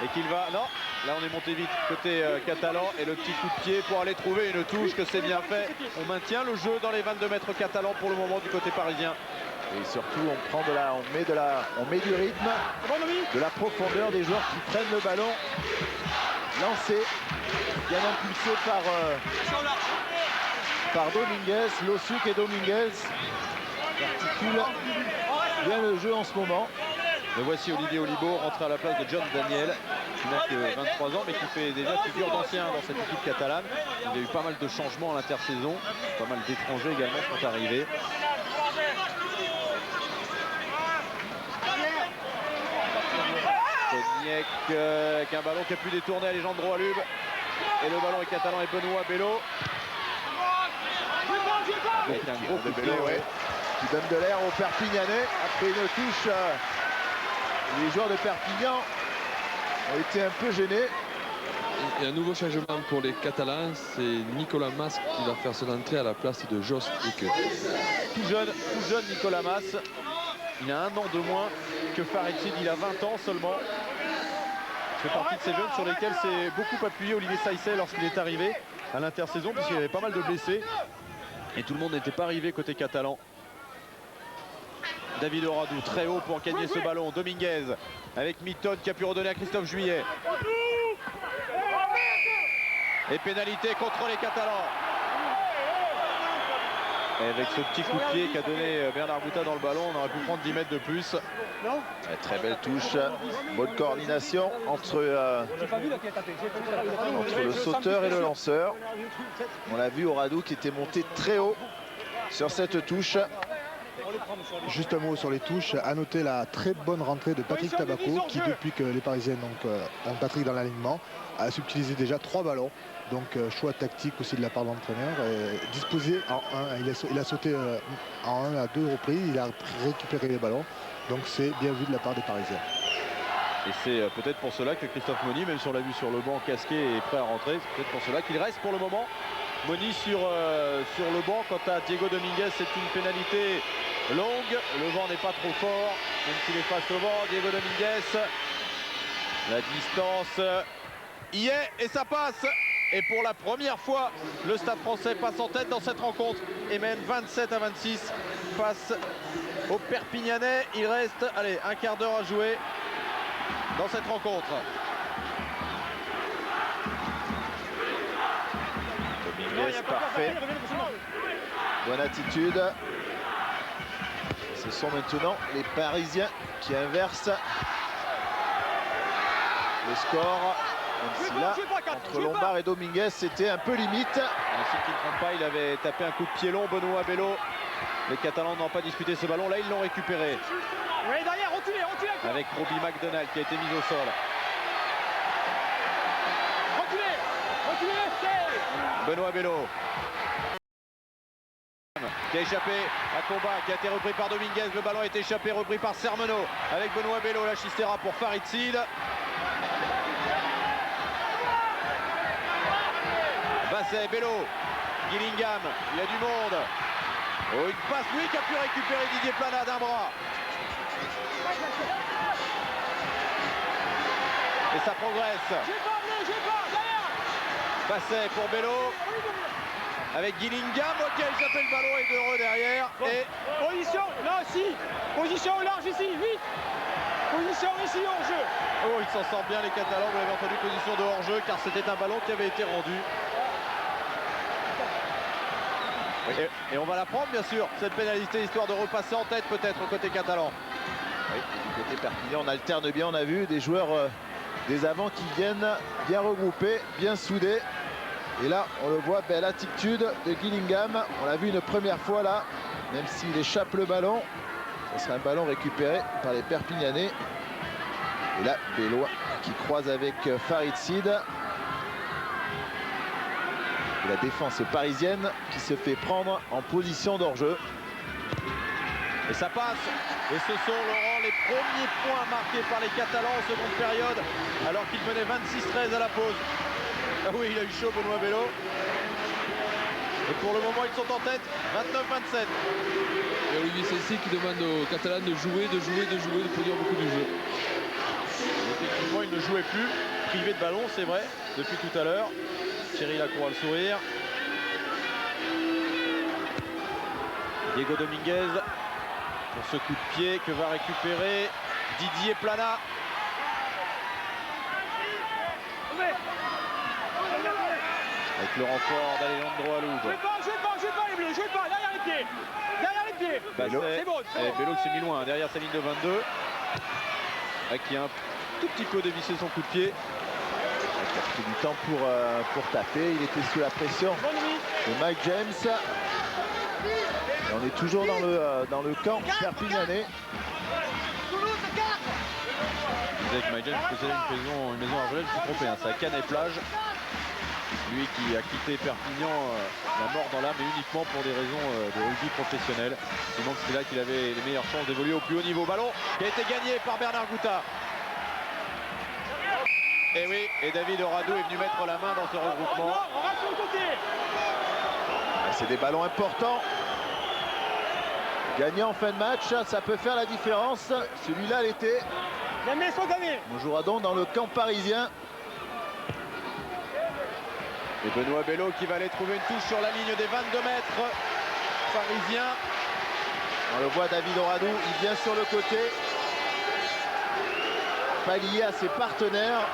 et qu'il va... Non, là on est monté vite côté catalan et le petit coup de pied pour aller trouver une touche que c'est bien fait. On maintient le jeu dans les 22 mètres catalans pour le moment du côté parisien. Et surtout, on met du rythme, de la profondeur des joueurs qui prennent le ballon. Lancé, bien impulsé par Dominguez. Lossuc et Dominguez articulent bien le jeu en ce moment. Et voici Olivier Olivo rentré à la place de John Daniel, qui n'a que 23 ans, mais qui fait déjà figure d'ancien dans cette équipe catalane. Il y a eu pas mal de changements à l'intersaison, pas mal d'étrangers également sont arrivés. Cognac avec un ballon qui a pu détourner Alejandro Alub. Et le ballon est catalan et Benoît Bello. Avec un gros coup de Bello, qui donne de l'air aux Perpignanais. Après une touche, les joueurs de Perpignan ont été un peu gênés. Et un nouveau changement pour les Catalans, c'est Nicolas Mas qui va faire son entrée à la place de Jost Icke. Tout jeune Nicolas Mas. Il a 1 an de moins que Farid-Sid, il a 20 ans seulement. Il fait partie de ces jeunes sur lesquels s'est beaucoup appuyé Olivier Saïsset lorsqu'il est arrivé à l'intersaison, puisqu'il y avait pas mal de blessés. Et tout le monde n'était pas arrivé côté catalan. David Oradou très haut pour gagner ce ballon. Dominguez avec Mitton qui a pu redonner à Christophe Juillet. Et pénalité contre les Catalans. Et avec ce petit coup de pied qu'a donné Bernard Bouta dans le ballon, on aurait pu prendre 10 mètres de plus. Très belle touche, bonne coordination entre le sauteur et le lanceur. On l'a vu, Oradou qui était monté très haut sur cette touche. Juste un mot sur les touches, à noter la très bonne rentrée de Patrick Tabaco qui, depuis que les Parisiens ont Patrick dans l'alignement, a subtilisé déjà 3 ballons. Donc choix tactique aussi de la part de l'entraîneur. Disposé en 1, il a sauté en 1 à 2 reprises, il a récupéré les ballons. Donc c'est bien vu de la part des Parisiens. Et c'est peut-être pour cela que Christophe Moni, même si on l'a vu sur le banc casqué et prêt à rentrer, c'est peut-être pour cela qu'il reste pour le moment Moni sur le banc. Quant à Diego Dominguez, c'est une pénalité longue. Le vent n'est pas trop fort, même s'il est face au vent. Diego Dominguez, la distance y est et ça passe. Et pour la première fois, le Stade Français passe en tête dans cette rencontre et mène 27-26 face aux Perpignanais. Il reste, allez, un quart d'heure à jouer dans cette rencontre. Dominguez, parfait. Bonne attitude. Ce sont maintenant les Parisiens qui inversent le score. Même si là, entre Lombard et Dominguez, c'était un peu limite. S'il ne trompe pas, il avait tapé un coup de pied long. Benoît Bello. Les Catalans n'ont pas disputé ce ballon. Là, ils l'ont récupéré. Oui, derrière, reculez. Avec Robbie McDonald qui a été mis au sol. Reculez. Benoît Bello. Qui a échappé à combat, qui a été repris par Dominguez. Le ballon a été échappé, repris par Sermenot. Avec Benoît Bello, la chistera pour Farid Sid. Basset, Bello, Gillingham, il y a du monde. Oh, une passe, lui qui a pu récupérer Didier Plana d'un bras. Et ça progresse. Basset pour Bello. Avec Gillingham, qui a échappé le ballon et d'heureux derrière. Bon. Et position, là aussi. Position au large ici, vite. Position ici, hors-jeu. Oh, ils s'en sortent bien les Catalans, vous l'avez entendu, position de hors-jeu, car c'était un ballon qui avait été rendu. Et on va la prendre, bien sûr, cette pénalité, histoire de repasser en tête peut-être au côté catalan. Oui, du côté Perpignan, on alterne bien, on a vu des joueurs des avants qui viennent bien regroupés, bien soudés. Et là, on le voit, belle attitude de Gillingham. On l'a vu une première fois là, même s'il échappe le ballon. Ce sera un ballon récupéré par les Perpignanais. Et là, Bello qui croise avec Farid Sid. Et la défense parisienne qui se fait prendre en position d'hors-jeu. Et ça passe. Et ce sont, Laurent, les premiers points marqués par les Catalans en seconde période, alors qu'ils menaient 26-13 à la pause. Ah oui, il a eu chaud, Benoît Bello. Et pour le moment, ils sont en tête, 29-27. Et Olivier Saïssé qui demande aux Catalans de jouer, de produire beaucoup de jeu. Effectivement, il ne jouait plus, privé de ballon, c'est vrai, depuis tout à l'heure. Thierry Lacour a le sourire. Diego Dominguez pour ce coup de pied que va récupérer Didier Plana. Avec le renfort d'Alejandro Aloub. Jouez pas les bleus, jouez pas, derrière les pieds. C'est bon. Bello s'est mis loin, derrière sa ligne de 22. Qui a un tout petit peu dévissé son coup de pied. Il a pris du temps pour taper, il était sous la pression de Mike James. Et on est toujours dans le camp perpignanais. Avec Mike James, possédait une maison à Argelès, je me suis trompé, hein, c'est à Cannes et Plage. Lui qui a quitté Perpignan, la mort dans l'âme, mais uniquement pour des raisons de rugby professionnel. Il manque, c'est là qu'il avait les meilleures chances d'évoluer au plus haut niveau. Ballon qui a été gagné par Bernard Gouta. Et oui, et David Oradou est venu mettre la main dans ce regroupement. C'est des ballons importants. Gagner en fin de match, ça peut faire la différence. Celui-là l'était. On jouera donc dans le camp parisien. Et Benoît Bello qui va aller trouver une touche sur la ligne des 22 mètres parisiens. On le voit, David Oradou, il vient sur le côté. Pas lié à ses partenaires.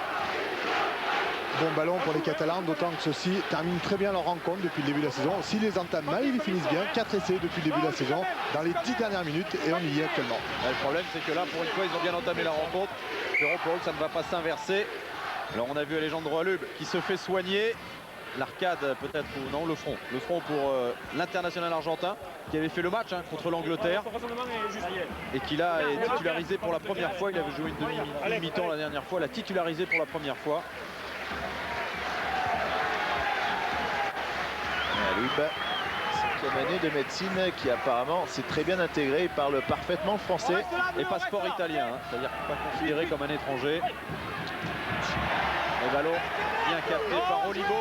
Bon ballon pour les Catalans, d'autant que ceux-ci terminent très bien leur rencontre depuis le début de la saison. S'ils les entament mal, ils finissent bien. 4 essais depuis le début de la saison, dans les 10 dernières minutes, et on y est actuellement. Le problème, c'est que là, pour une fois, ils ont bien entamé la rencontre. Espérons pour eux que ça ne va pas s'inverser. Alors, on a vu Alejandro Aloub qui se fait soigner. L'arcade peut-être, ou non, le front pour l'international argentin qui avait fait le match contre l'Angleterre et qui là est titularisé pour la première fois. Il avait joué une mi-temps la dernière fois, l'a titularisé pour la première fois. Aloub, 5e année de médecine, qui apparemment s'est très bien intégré. Il parle parfaitement français. Et passeport italien, c'est-à-dire pas considéré comme un étranger. Et ballon bien capté par Olivo.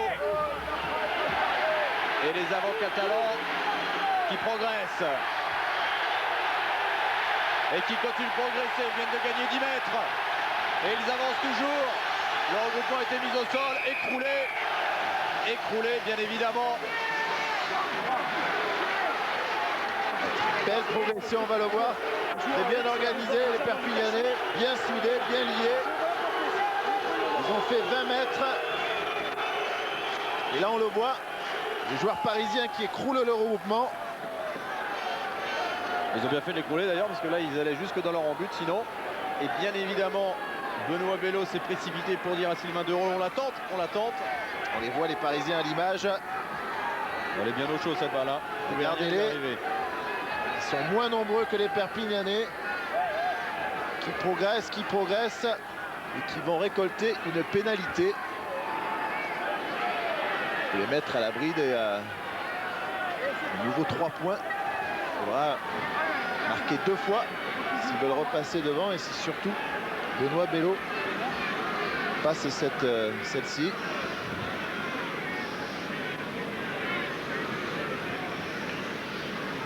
Et les avants catalans qui progressent. Et qui continuent de progresser. Ils viennent de gagner 10 mètres. Et ils avancent toujours. Le regroupement a été mis au sol, écroulé. Écroulé, bien évidemment. Belle progression, on va le voir. C'est bien organisé, les Perpignanais, bien soudés, bien liés. Ils ont fait 20 mètres. Et là, on le voit, les joueurs parisiens qui écroulent le regroupement. Ils ont bien fait de l'écrouler d'ailleurs, parce que là, ils allaient jusque dans leur en but sinon. Et bien évidemment, Benoît Bello s'est précipité pour dire à Sylvain Dereux, on l'attente, on l'attente. On les voit, les Parisiens, à l'image. Elle est bien au chaud cette balle-là. Regardez-les. Ils sont moins nombreux que les Perpignanais. Qui progressent et qui vont récolter une pénalité. Et les mettre à l'abri de nouveau 3 points. Il faudra marquer 2 fois s'ils veulent repasser devant, et si surtout Benoît Bello passe celle-ci.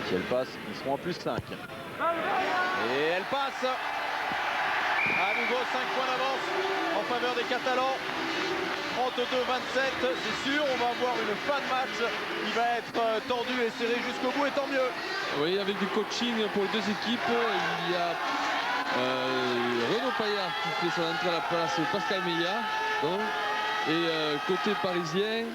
Si elle passe, ils seront en plus 5. Et elle passe. À nouveau 5 points d'avance en faveur des Catalans. 32-27, c'est sûr, on va avoir une fin de match qui va être tendue et serrée jusqu'au bout, et tant mieux. Oui, avec du coaching pour les deux équipes, il y a Renaud Paillard qui fait son entrée à la place de Pascal Meillat. Et côté parisien,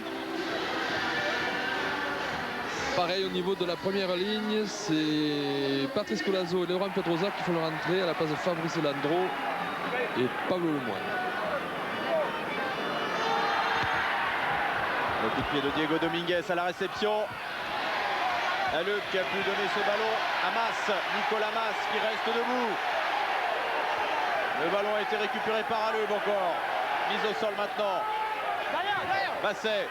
pareil au niveau de la première ligne, c'est Patrice Colazo et Laurent Pedrosa qui font leur entrée à la place de Fabrice Landreau et Pablo Lemoine. Le coup de pied de Diego Dominguez à la réception. Aleup qui a pu donner ce ballon à Mas, Nicolas Mas qui reste debout. Le ballon a été récupéré par Aleup encore. Mise au sol maintenant. Basset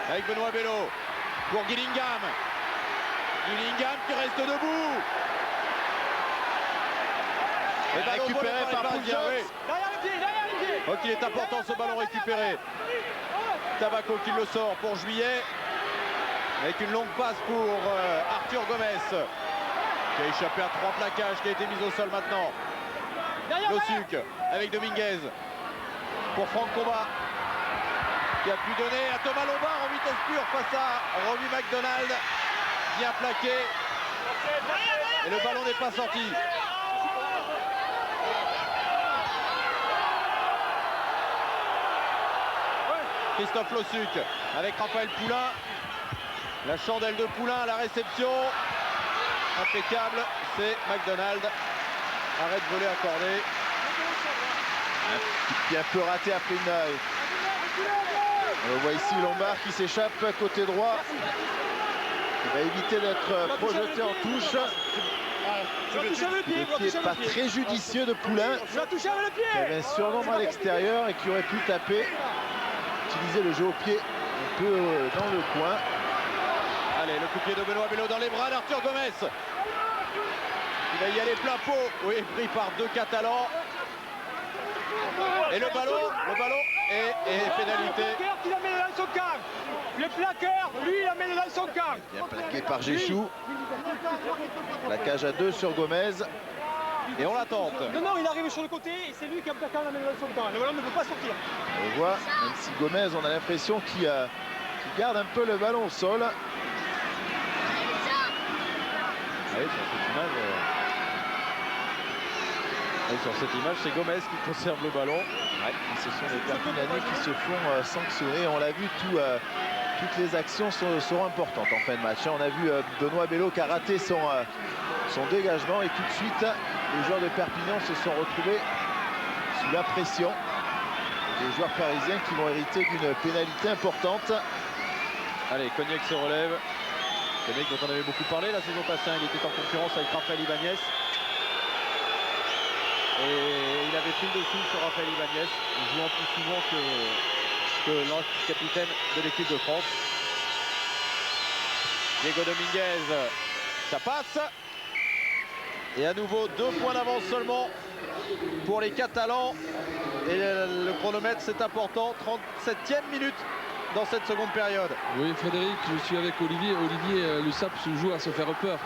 avec Benoît Bello pour Gillingham. Gillingham qui reste debout. Le ballon récupéré par Parisiens. Oui. Donc il est important ce ballon récupéré. Tabaco qui le sort pour Juillet. Avec une longue passe pour Arthur Gomez. Qui a échappé à 3 plaquages, qui a été mis au sol maintenant. Losuc avec Dominguez. Pour Franck Combat. Qui a pu donner à Thomas Lombard en vitesse pure face à Robbie McDonald. Bien plaqué. Et le ballon n'est pas sorti. Christophe Losuc avec Raphaël Poulain. La chandelle de Poulain à la réception. Impeccable, c'est McDonald. Arrêt de voler accordé. Qui a un peu raté après une... On le voit ici, Lombard qui s'échappe côté droit. Il va éviter d'être projeté en touche. Le pied pas très judicieux de Poulain. Qui avait un surnombre à l'extérieur et qui aurait pu taper. Utiliser le jeu au pied un peu dans le coin. Allez, le coup de pied de Benoît Bello dans les bras d'Arthur Gomez. Il va y aller plein pot. Oui, pris par 2 Catalans. Et le ballon est pénalité. Le plaqueur, lui, il amène dans son camp. Bien plaqué par Géchou. Plaquage à 2 sur Gomez. Et on l'attente. Non, il arrive sur le côté et c'est lui qui a plaqué l'amène dans son camp. Le ballon ne peut pas sortir. On voit, même si Gomez, on a l'impression qu'il garde un peu le ballon au sol. Sur cette image, c'est Gomez qui conserve le ballon. Ce sont les Perpignanais qui se font sanctionner. On l'a vu, toutes les actions seront importantes en fin de match. On a vu Benoît Bello qui a raté son dégagement, et tout de suite, les joueurs de Perpignan se sont retrouvés sous la pression. Les joueurs parisiens qui vont hériter d'une pénalité importante. Allez, Cognac se relève. Cognac dont on avait beaucoup parlé la saison passée. Il était en concurrence avec Raphaël Ibanez. Et il avait pris le dessus sur Raphaël Ibanez, jouant plus souvent que l'ex-capitaine de l'équipe de France. Diego Dominguez, ça passe. Et à nouveau 2 points d'avance seulement pour les Catalans. Et le chronomètre, c'est important. 37e minute dans cette seconde période. Oui, Frédéric, je suis avec Olivier. Olivier, l'USAP joue à se faire peur.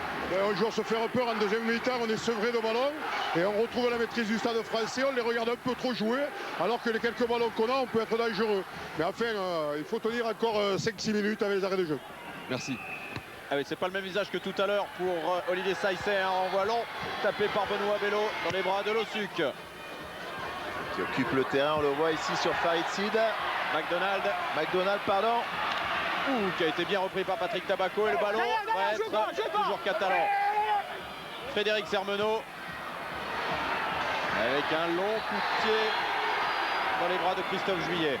On joue à se faire peur en deuxième mi-temps, on est sevré de ballon et on retrouve la maîtrise du stade français. On les regarde un peu trop jouer, alors que les quelques ballons qu'on a, on peut être dangereux. Mais enfin, il faut tenir encore 5-6 minutes avec les arrêts de jeu. Merci. Ah oui, c'est pas le même visage que tout à l'heure pour Olivier Saïsset, un renvoi long, tapé par Benoît Bello dans les bras de Losuk. Qui occupe le terrain, on le voit ici sur Farid Sid. McDonald, pardon. Qui a été bien repris par Patrick Tabaco et le ballon va être toujours catalan. Frédéric Sermenot avec un long coup de pied dans les bras de Christophe Juillet.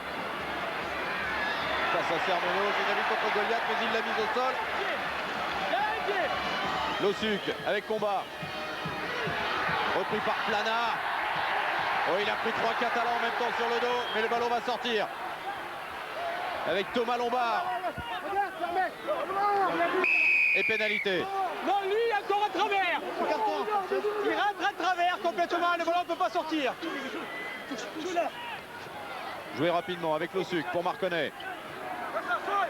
Face à Sermenot, c'est David contre Goliath, mais il l'a mise au sol. Losuk avec combat. Repris par Plana. Oh, il a pris 3 Catalans en même temps sur le dos, mais le ballon va sortir. Avec Thomas Lombard. Et pénalité. Non, lui, encore à travers. Il rentre à travers complètement, le ballon ne peut pas sortir. Joué rapidement avec Losuk pour Marconnet.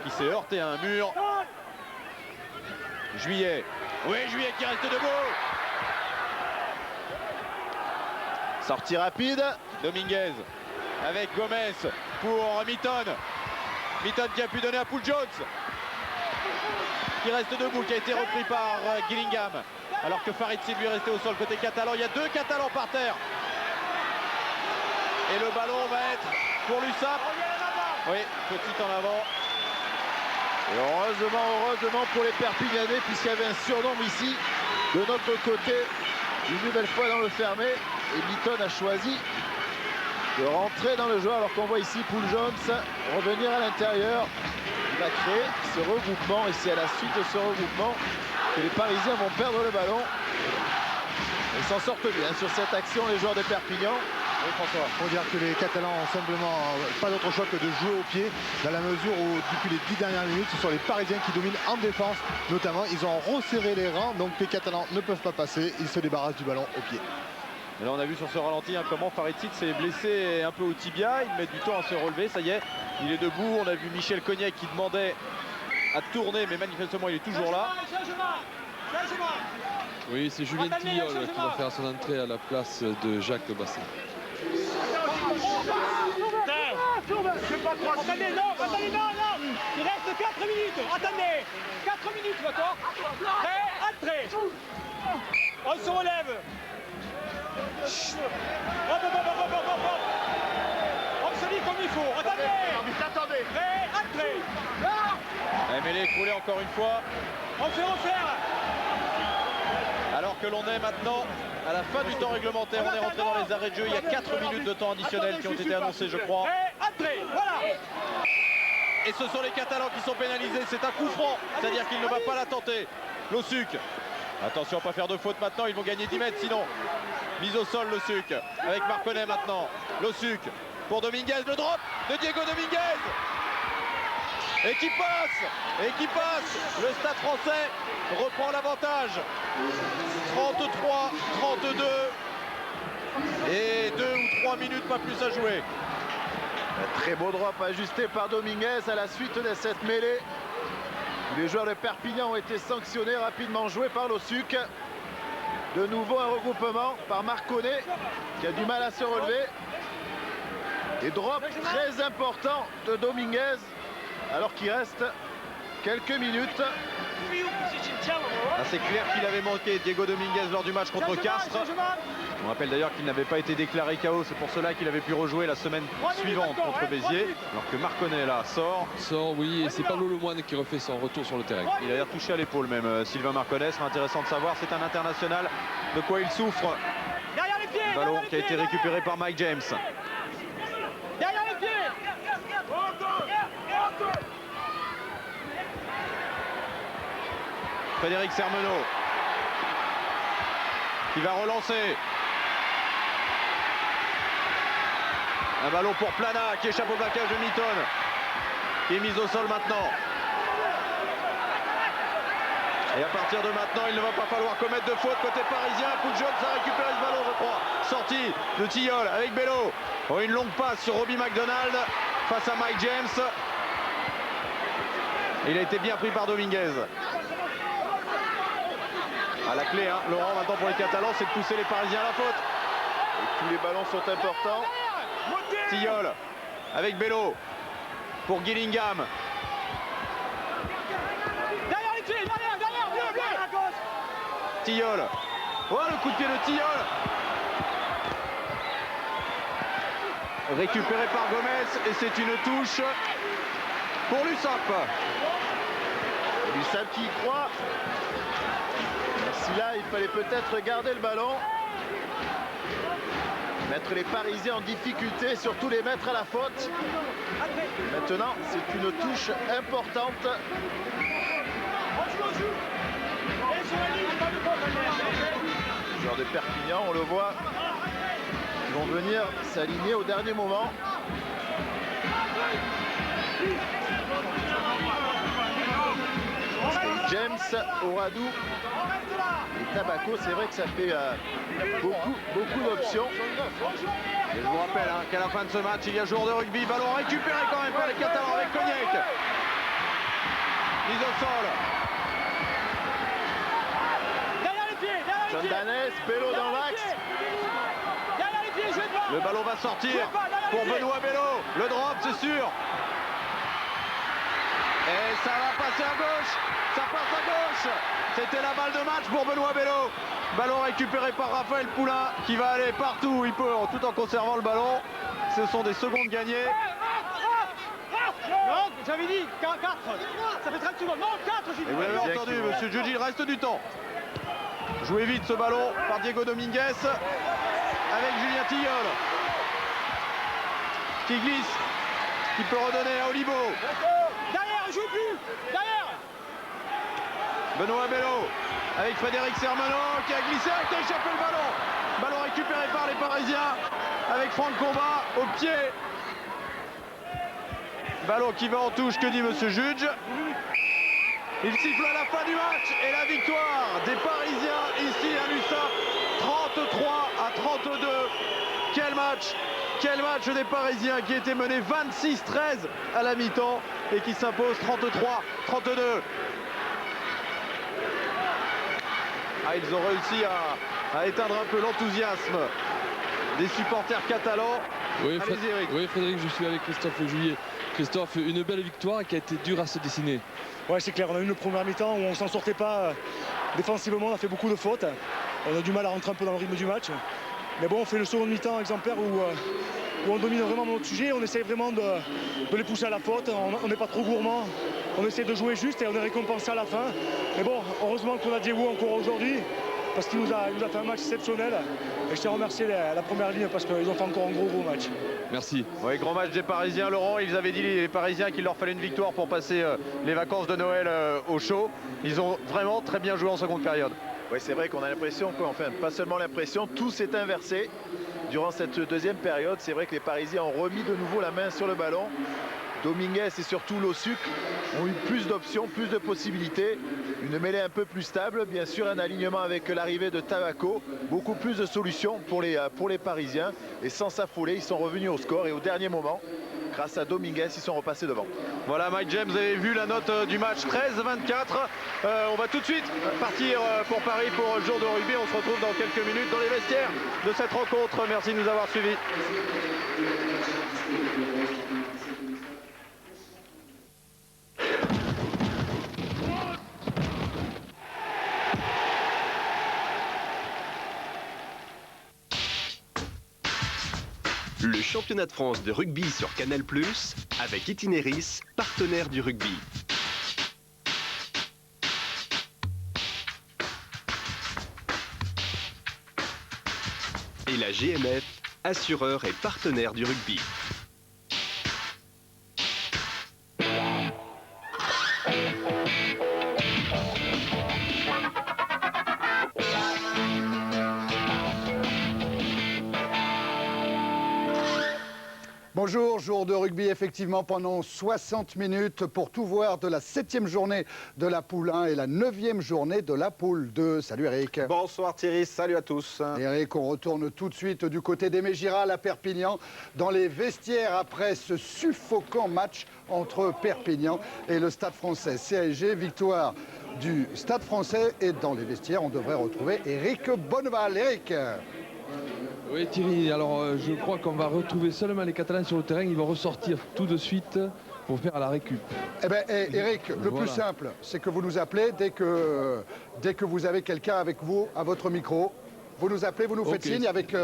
Qui s'est heurté à un mur. Juillet. Oui, Juillet qui reste debout. Sortie rapide. Dominguez avec Gomez pour Mitton. Mitton qui a pu donner à Poul Jones. Qui reste debout, qui a été repris par Gillingham. Alors que Farid Sid lui est resté au sol côté catalan. Il y a 2 Catalans par terre. Et le ballon va être pour l'USAP. Oui, petit en avant. Et heureusement pour les Perpignanais, puisqu'il y avait un surnombre ici de notre côté. Une nouvelle fois dans le fermé. Et Mitton a choisi de rentrer dans le jeu, alors qu'on voit ici Poul Jones revenir à l'intérieur. Il va créer ce regroupement, et c'est à la suite de ce regroupement que les Parisiens vont perdre le ballon. Ils s'en sortent bien sur cette action, les joueurs de Perpignan. Oui, François. Il faut dire que les Catalans ont simplement pas d'autre choix que de jouer au pied, dans la mesure où depuis les 10 dernières minutes, ce sont les Parisiens qui dominent en défense. Notamment, ils ont resserré les rangs, donc les Catalans ne peuvent pas passer. Ils se débarrassent du ballon au pied. Et là, on a vu sur ce ralenti comment Farid Sid s'est blessé un peu au tibia. Il met du temps à se relever, ça y est, il est debout. On a vu Michel Cognac qui demandait à tourner, mais manifestement il est toujours là. Oui, c'est Julien Tilleul qui va faire son entrée à la place de Jacques Basset. Attendez, non. Il reste 4 minutes. Attendez. 4 minutes, d'accord. Prêt, entrée. On se relève. Hop. On se dit comme il faut. Attendez. Prêt, entrée. La mêlée écroulée encore une fois. On fait refaire. Alors que l'on est maintenant à la fin du temps réglementaire, on est rentré dans les arrêts de jeu. Il y a 4 minutes de temps additionnel qui ont été annoncés, je crois. Et ce sont les Catalans qui sont pénalisés. C'est un coup franc, c'est-à-dire qu'il ne va pas la tenter. Losuk. Attention à ne pas faire de faute maintenant, ils vont gagner 10 mètres sinon. Mise au sol Losuk. Avec Marconnet maintenant. Losuk pour Dominguez, le drop de Diego Dominguez. Et qui passe. Le Stade français reprend l'avantage. 33-32. Et 2 ou 3 minutes, pas plus à jouer. Un très beau drop ajusté par Dominguez à la suite de cette mêlée. Les joueurs de Perpignan ont été sanctionnés, rapidement joués par Losuk. De nouveau un regroupement par Marconnet qui a du mal à se relever. Et drop très important de Dominguez alors qu'il reste quelques minutes. C'est clair qu'il avait manqué Diego Dominguez lors du match contre Castres. On rappelle d'ailleurs qu'il n'avait pas été déclaré KO, c'est pour cela qu'il avait pu rejouer la semaine suivante contre Béziers. Alors que Marconnet là sort, oui, et c'est Pablo Lemoine qui refait son retour sur le terrain. Il a l'air touché à l'épaule même, Sylvain Marconnet. C'est intéressant de savoir, c'est un international. De quoi il souffre. Le ballon qui a été récupéré par Mike James. Derrière les pieds. Frédéric Sermenot qui va relancer. Un ballon pour Plana qui échappe au plaquage de Mitton. Qui est mise au sol maintenant. Et à partir de maintenant, il ne va pas falloir commettre de faute côté parisien. Poul Jones a récupéré ce ballon, je crois. Sortie de Tilleul avec Bello. Oh, une longue passe sur Robbie McDonald face à Mike James. Et il a été bien pris par Dominguez. À la clé, hein, Laurent, maintenant pour les Catalans, c'est de pousser les Parisiens à la faute. Et tous les ballons sont importants. Tilleul avec Bello pour Gillingham. Derrière les pieds, derrière, bleu, à gauche. Tilleul. Oh, le coup de pied de Tilleul. Récupéré par Gomez et c'est une touche pour l'USAP. L'USAP qui y croit. Si là, il fallait peut-être garder le ballon. Mettre les Parisiens en difficulté, surtout les mettre à la faute. Maintenant, c'est une touche importante. Les joueurs de Perpignan, on le voit, ils vont venir s'aligner au dernier moment. James, Oradou et Tabaco, c'est vrai que ça fait beaucoup d'options. Et je vous rappelle hein, qu'à la fin de ce match, il y a joueur de rugby, ballon récupéré quand même par les Catalans avec Cognac. Mise au sol. Derrière les pieds. Sandanès, Bello dans l'axe. Derrière les pieds, Le ballon va sortir pour Benoît Bello. Le drop, c'est sûr. Et ça va passer à gauche. Ça passe à gauche. C'était la balle de match pour Benoît Bello. Ballon récupéré par Raphaël Poulain qui va aller partout où il peut tout en conservant le ballon. Ce sont des secondes gagnées. Non, j'avais dit 4. Ça fait 30 secondes. Non, 4, j'ai dit. Et vous l'avez entendu, monsieur Giugi, il reste du temps. Joué vite ce ballon par Diego Dominguez avec Julien Tilleul qui glisse, qui peut redonner à Olibo. Derrière, il joue plus. Derrière. Benoît Bello avec Frédéric Sermenon qui a glissé, qui a échappé le ballon. Ballon récupéré par les Parisiens avec Franck Combat au pied. Ballon qui va en touche, que dit monsieur Juge. Il siffle à la fin du match et la victoire des Parisiens ici à l'USAP, 33-32. Quel match des Parisiens qui était mené 26-13 à la mi-temps et qui s'impose 33-32. Ah, ils ont réussi à éteindre un peu l'enthousiasme des supporters catalans. Oui, Frédéric, je suis avec Christophe Juillet. Christophe, une belle victoire qui a été dure à se dessiner. Ouais, c'est clair, on a eu une première mi-temps où on s'en sortait pas défensivement, on a fait beaucoup de fautes. On a du mal à rentrer un peu dans le rythme du match. Mais bon, on fait le second mi-temps exemplaire où on domine vraiment notre sujet. On essaye vraiment de les pousser à la faute. On n'est pas trop gourmand. On essaie de jouer juste et on est récompensé à la fin. Mais bon, heureusement qu'on a Diego encore aujourd'hui parce qu'il nous a fait un match exceptionnel. Et je tiens à remercier la première ligne parce qu'ils ont fait encore un gros match. Merci. Oui, grand match des Parisiens, Laurent. Ils avaient dit, les Parisiens, qu'il leur fallait une victoire pour passer les vacances de Noël au chaud. Ils ont vraiment très bien joué en seconde période. Oui, c'est vrai qu'on a l'impression, enfin pas seulement l'impression, tout s'est inversé durant cette deuxième période. C'est vrai que les Parisiens ont remis de nouveau la main sur le ballon. Dominguez et surtout Losuk ont eu plus d'options, plus de possibilités. Une mêlée un peu plus stable, bien sûr un alignement avec l'arrivée de Tabaco. Beaucoup plus de solutions pour les Parisiens. Et sans s'affoler, ils sont revenus au score et au dernier moment, grâce à Dominguez, ils sont repassés devant. Voilà, Mike James, vous avez vu la note du match, 13-24. On va tout de suite partir pour Paris pour le jour de rugby. On se retrouve dans quelques minutes dans les vestiaires de cette rencontre. Merci de nous avoir suivis. Le championnat de France de rugby sur Canal+, avec Itinéris, partenaire du rugby. Et la GMF, assureur et partenaire du rugby. Bonjour, jour de rugby, effectivement, pendant 60 minutes pour tout voir de la 7e journée de la poule 1 et la 9e journée de la poule 2. Salut Eric. Bonsoir Thierry, salut à tous. Eric, on retourne tout de suite du côté d'Aimé Giral à Perpignan, dans les vestiaires après ce suffocant match entre Perpignan et le Stade Français. CAG, victoire du Stade Français, et dans les vestiaires, on devrait retrouver Eric Bonneval. Eric. Oui Thierry, alors je crois qu'on va retrouver seulement les Catalans sur le terrain. Ils vont ressortir tout de suite pour faire la récup. Eh bien, Eric, le plus simple, c'est que vous nous appelez dès que vous avez quelqu'un avec vous à votre micro. Vous nous appelez, vous nous faites signe avec...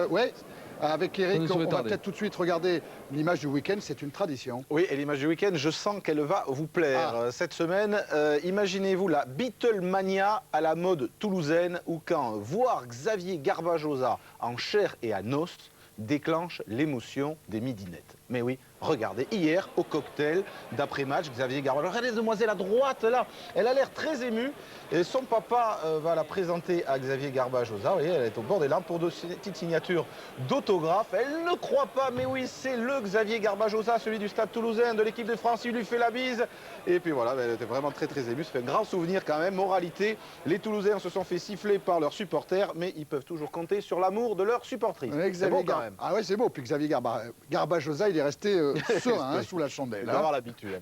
Avec Eric, on va peut-être tout de suite regarder l'image du week-end, c'est une tradition. Oui, et l'image du week-end, je sens qu'elle va vous plaire. Cette semaine, imaginez-vous la Beatlemania à la mode toulousaine, où quand voir Xavier Garbajosa en chair et en os déclenche l'émotion des midinettes. Mais oui, regardez, hier au cocktail d'après-match, Xavier Garbajosa, regardez la demoiselle à droite là, elle a l'air très émue. Et son papa va la présenter à Xavier Garbajosa. Vous voyez, elle est au bord des larmes pour de petites signatures d'autographes. Elle ne croit pas, mais oui, c'est le Xavier Garbajosa, celui du Stade Toulousain, de l'équipe de France. Il lui fait la bise. Et puis voilà, elle était vraiment très émue. Ça fait un grand souvenir quand même. Moralité, les Toulousains se sont fait siffler par leurs supporters, mais ils peuvent toujours compter sur l'amour de leurs supportrices. C'est beau quand même. Ah ouais, c'est beau. Puis Xavier Garbajosa, il est resté serein sous la chandelle. Il va avoir l'habitude.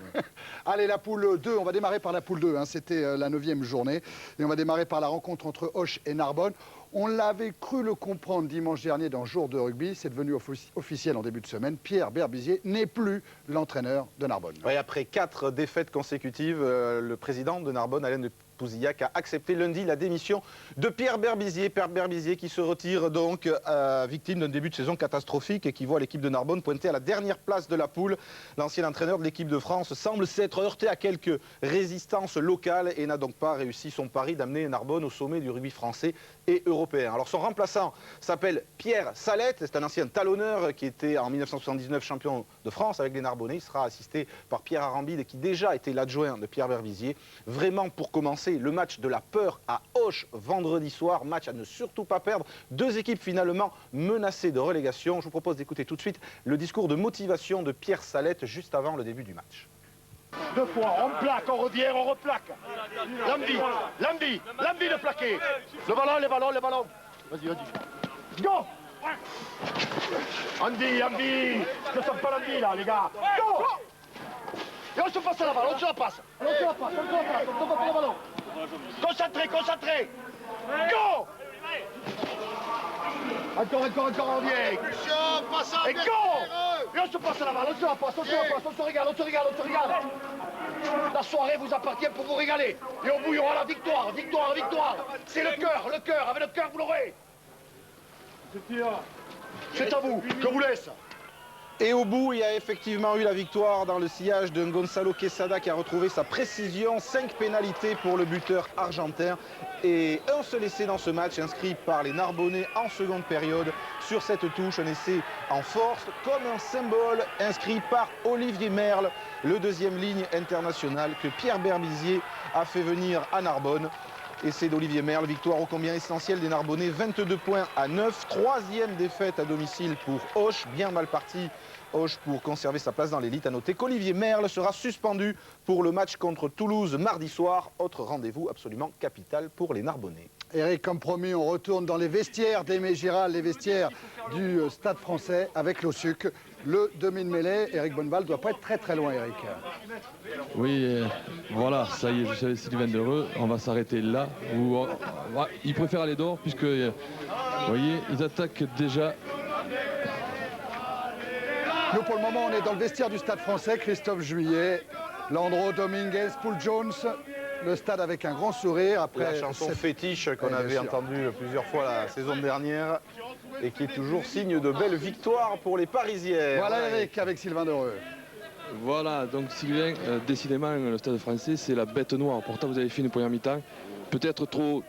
Allez, la poule 2, on va démarrer par la poule 2. C'était la 9e journée. Et on va démarrer par la rencontre entre Auch et Narbonne. On l'avait cru le comprendre dimanche dernier dans Jour de rugby. C'est devenu officiel en début de semaine. Pierre Berbizier n'est plus l'entraîneur de Narbonne. Oui, après 4 défaites consécutives, le président de Narbonne, Alain de Pouzillac, a accepté lundi la démission de Pierre Berbizier. Pierre Berbizier qui se retire donc victime d'un début de saison catastrophique et qui voit l'équipe de Narbonne pointer à la dernière place de la poule. L'ancien entraîneur de l'équipe de France semble s'être heurté à quelques résistances locales et n'a donc pas réussi son pari d'amener Narbonne au sommet du rugby français et européen. Alors son remplaçant s'appelle Pierre Salette, c'est un ancien talonneur qui était en 1979 champion de France avec les Narbonnais. Il sera assisté par Pierre Arambide qui déjà était l'adjoint de Pierre Berbizier. Vraiment pour commencer le match de la peur à Auch vendredi soir, match à ne surtout pas perdre. 2 équipes finalement menacées de relégation. Je vous propose d'écouter tout de suite le discours de motivation de Pierre Salette juste avant le début du match. 2 fois, on plaque, on revient, on replaque. Lambi de plaquer. Le ballon. Vas-y. Go! Andy, ne sommes pas Andy là, les gars. Go! Et on se passe à la balle, on se la passe. On se va pas le ballon. Concentré. Go! Encore, on vient. Et go! Et on se passe à la balle, on se la passe, on se regarde. La soirée vous appartient pour vous régaler. Et au bout, il y aura la victoire. C'est le cœur. Avec le cœur, vous l'aurez. C'est à vous, je vous laisse. Et au bout, il y a effectivement eu la victoire dans le sillage de Gonzalo Quesada qui a retrouvé sa précision. 5 pénalités pour le buteur argentin et un seul essai dans ce match inscrit par les Narbonnais en seconde période. Sur cette touche, un essai en force comme un symbole inscrit par Olivier Merle, le 2e ligne international que Pierre Berbizier a fait venir à Narbonne. Essai d'Olivier Merle, victoire ô combien essentielle des Narbonnais, 22 points à 9, 3e défaite à domicile pour Auch, bien mal parti Auch pour conserver sa place dans l'élite. À noter qu'Olivier Merle sera suspendu pour le match contre Toulouse mardi soir, autre rendez-vous absolument capital pour les Narbonnais. Eric, comme promis, on retourne dans les vestiaires d'Aimé Giral, les vestiaires du Stade Français avec l'Ossuc. Le demi de mêlée, Eric Bonneval ne doit pas être très loin, Eric. Oui, voilà, ça y est, je suis avec Sylvain Dereux, on va s'arrêter là. Ils préfèrent aller dehors puisque, vous voyez, ils attaquent déjà. Nous, pour le moment, on est dans le vestiaire du Stade Français. Christophe Juillet, Landreau, Dominguez, Paul Jones. Le stade avec un grand sourire après la chanson fétiche qu'on avait entendue plusieurs fois la saison dernière et qui est toujours signe de belles victoires pour les Parisiens. Voilà Eric avec Sylvain Dereux. Voilà, donc Sylvain, décidément le Stade Français c'est la bête noire. Pourtant vous avez fait une première mi-temps peut-être trop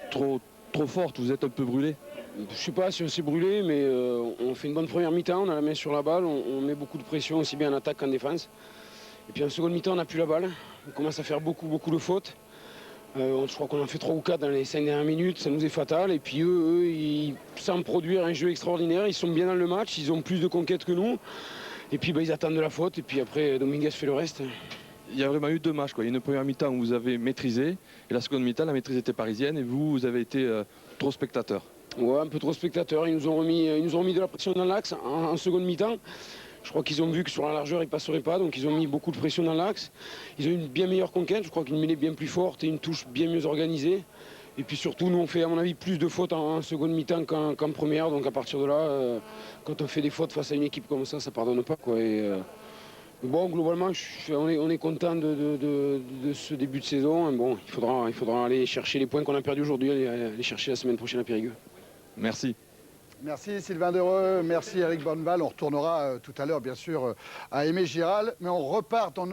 forte, vous êtes un peu brûlé. Je sais pas si on s'est brûlé, mais on fait une bonne première mi-temps, on a la main sur la balle, on met beaucoup de pression aussi bien en attaque qu'en défense. Et puis en seconde mi-temps on n'a plus la balle, on commence à faire beaucoup de fautes. Je crois qu'on en fait 3 ou 4 dans les 5 dernières minutes, ça nous est fatal. Et puis eux, ils semblent produire un jeu extraordinaire, ils sont bien dans le match, ils ont plus de conquêtes que nous. Et puis ils attendent de la faute et puis après Dominguez fait le reste. Il y a vraiment eu deux matchs, quoi. Il y a une première mi-temps où vous avez maîtrisé et la seconde mi-temps, la maîtrise était parisienne et vous avez été trop spectateur. Ouais, un peu trop spectateur. Ils nous ont remis de la pression dans l'axe en seconde mi-temps. Je crois qu'ils ont vu que sur la largeur, ils ne passeraient pas, donc ils ont mis beaucoup de pression dans l'axe. Ils ont eu une bien meilleure conquête, je crois qu'une mêlée bien plus forte et une touche bien mieux organisée. Et puis surtout, nous, on fait, à mon avis, plus de fautes en seconde mi-temps qu'en première. Donc à partir de là, quand on fait des fautes face à une équipe comme ça ne pardonne pas, quoi. Bon, globalement, on est content de ce début de saison. Bon, il faudra aller chercher les points qu'on a perdus aujourd'hui, aller chercher la semaine prochaine à Périgueux. Merci. Merci Sylvain Dereux, merci Eric Bonneval. On retournera tout à l'heure bien sûr à Aimé Giral, mais on repart dans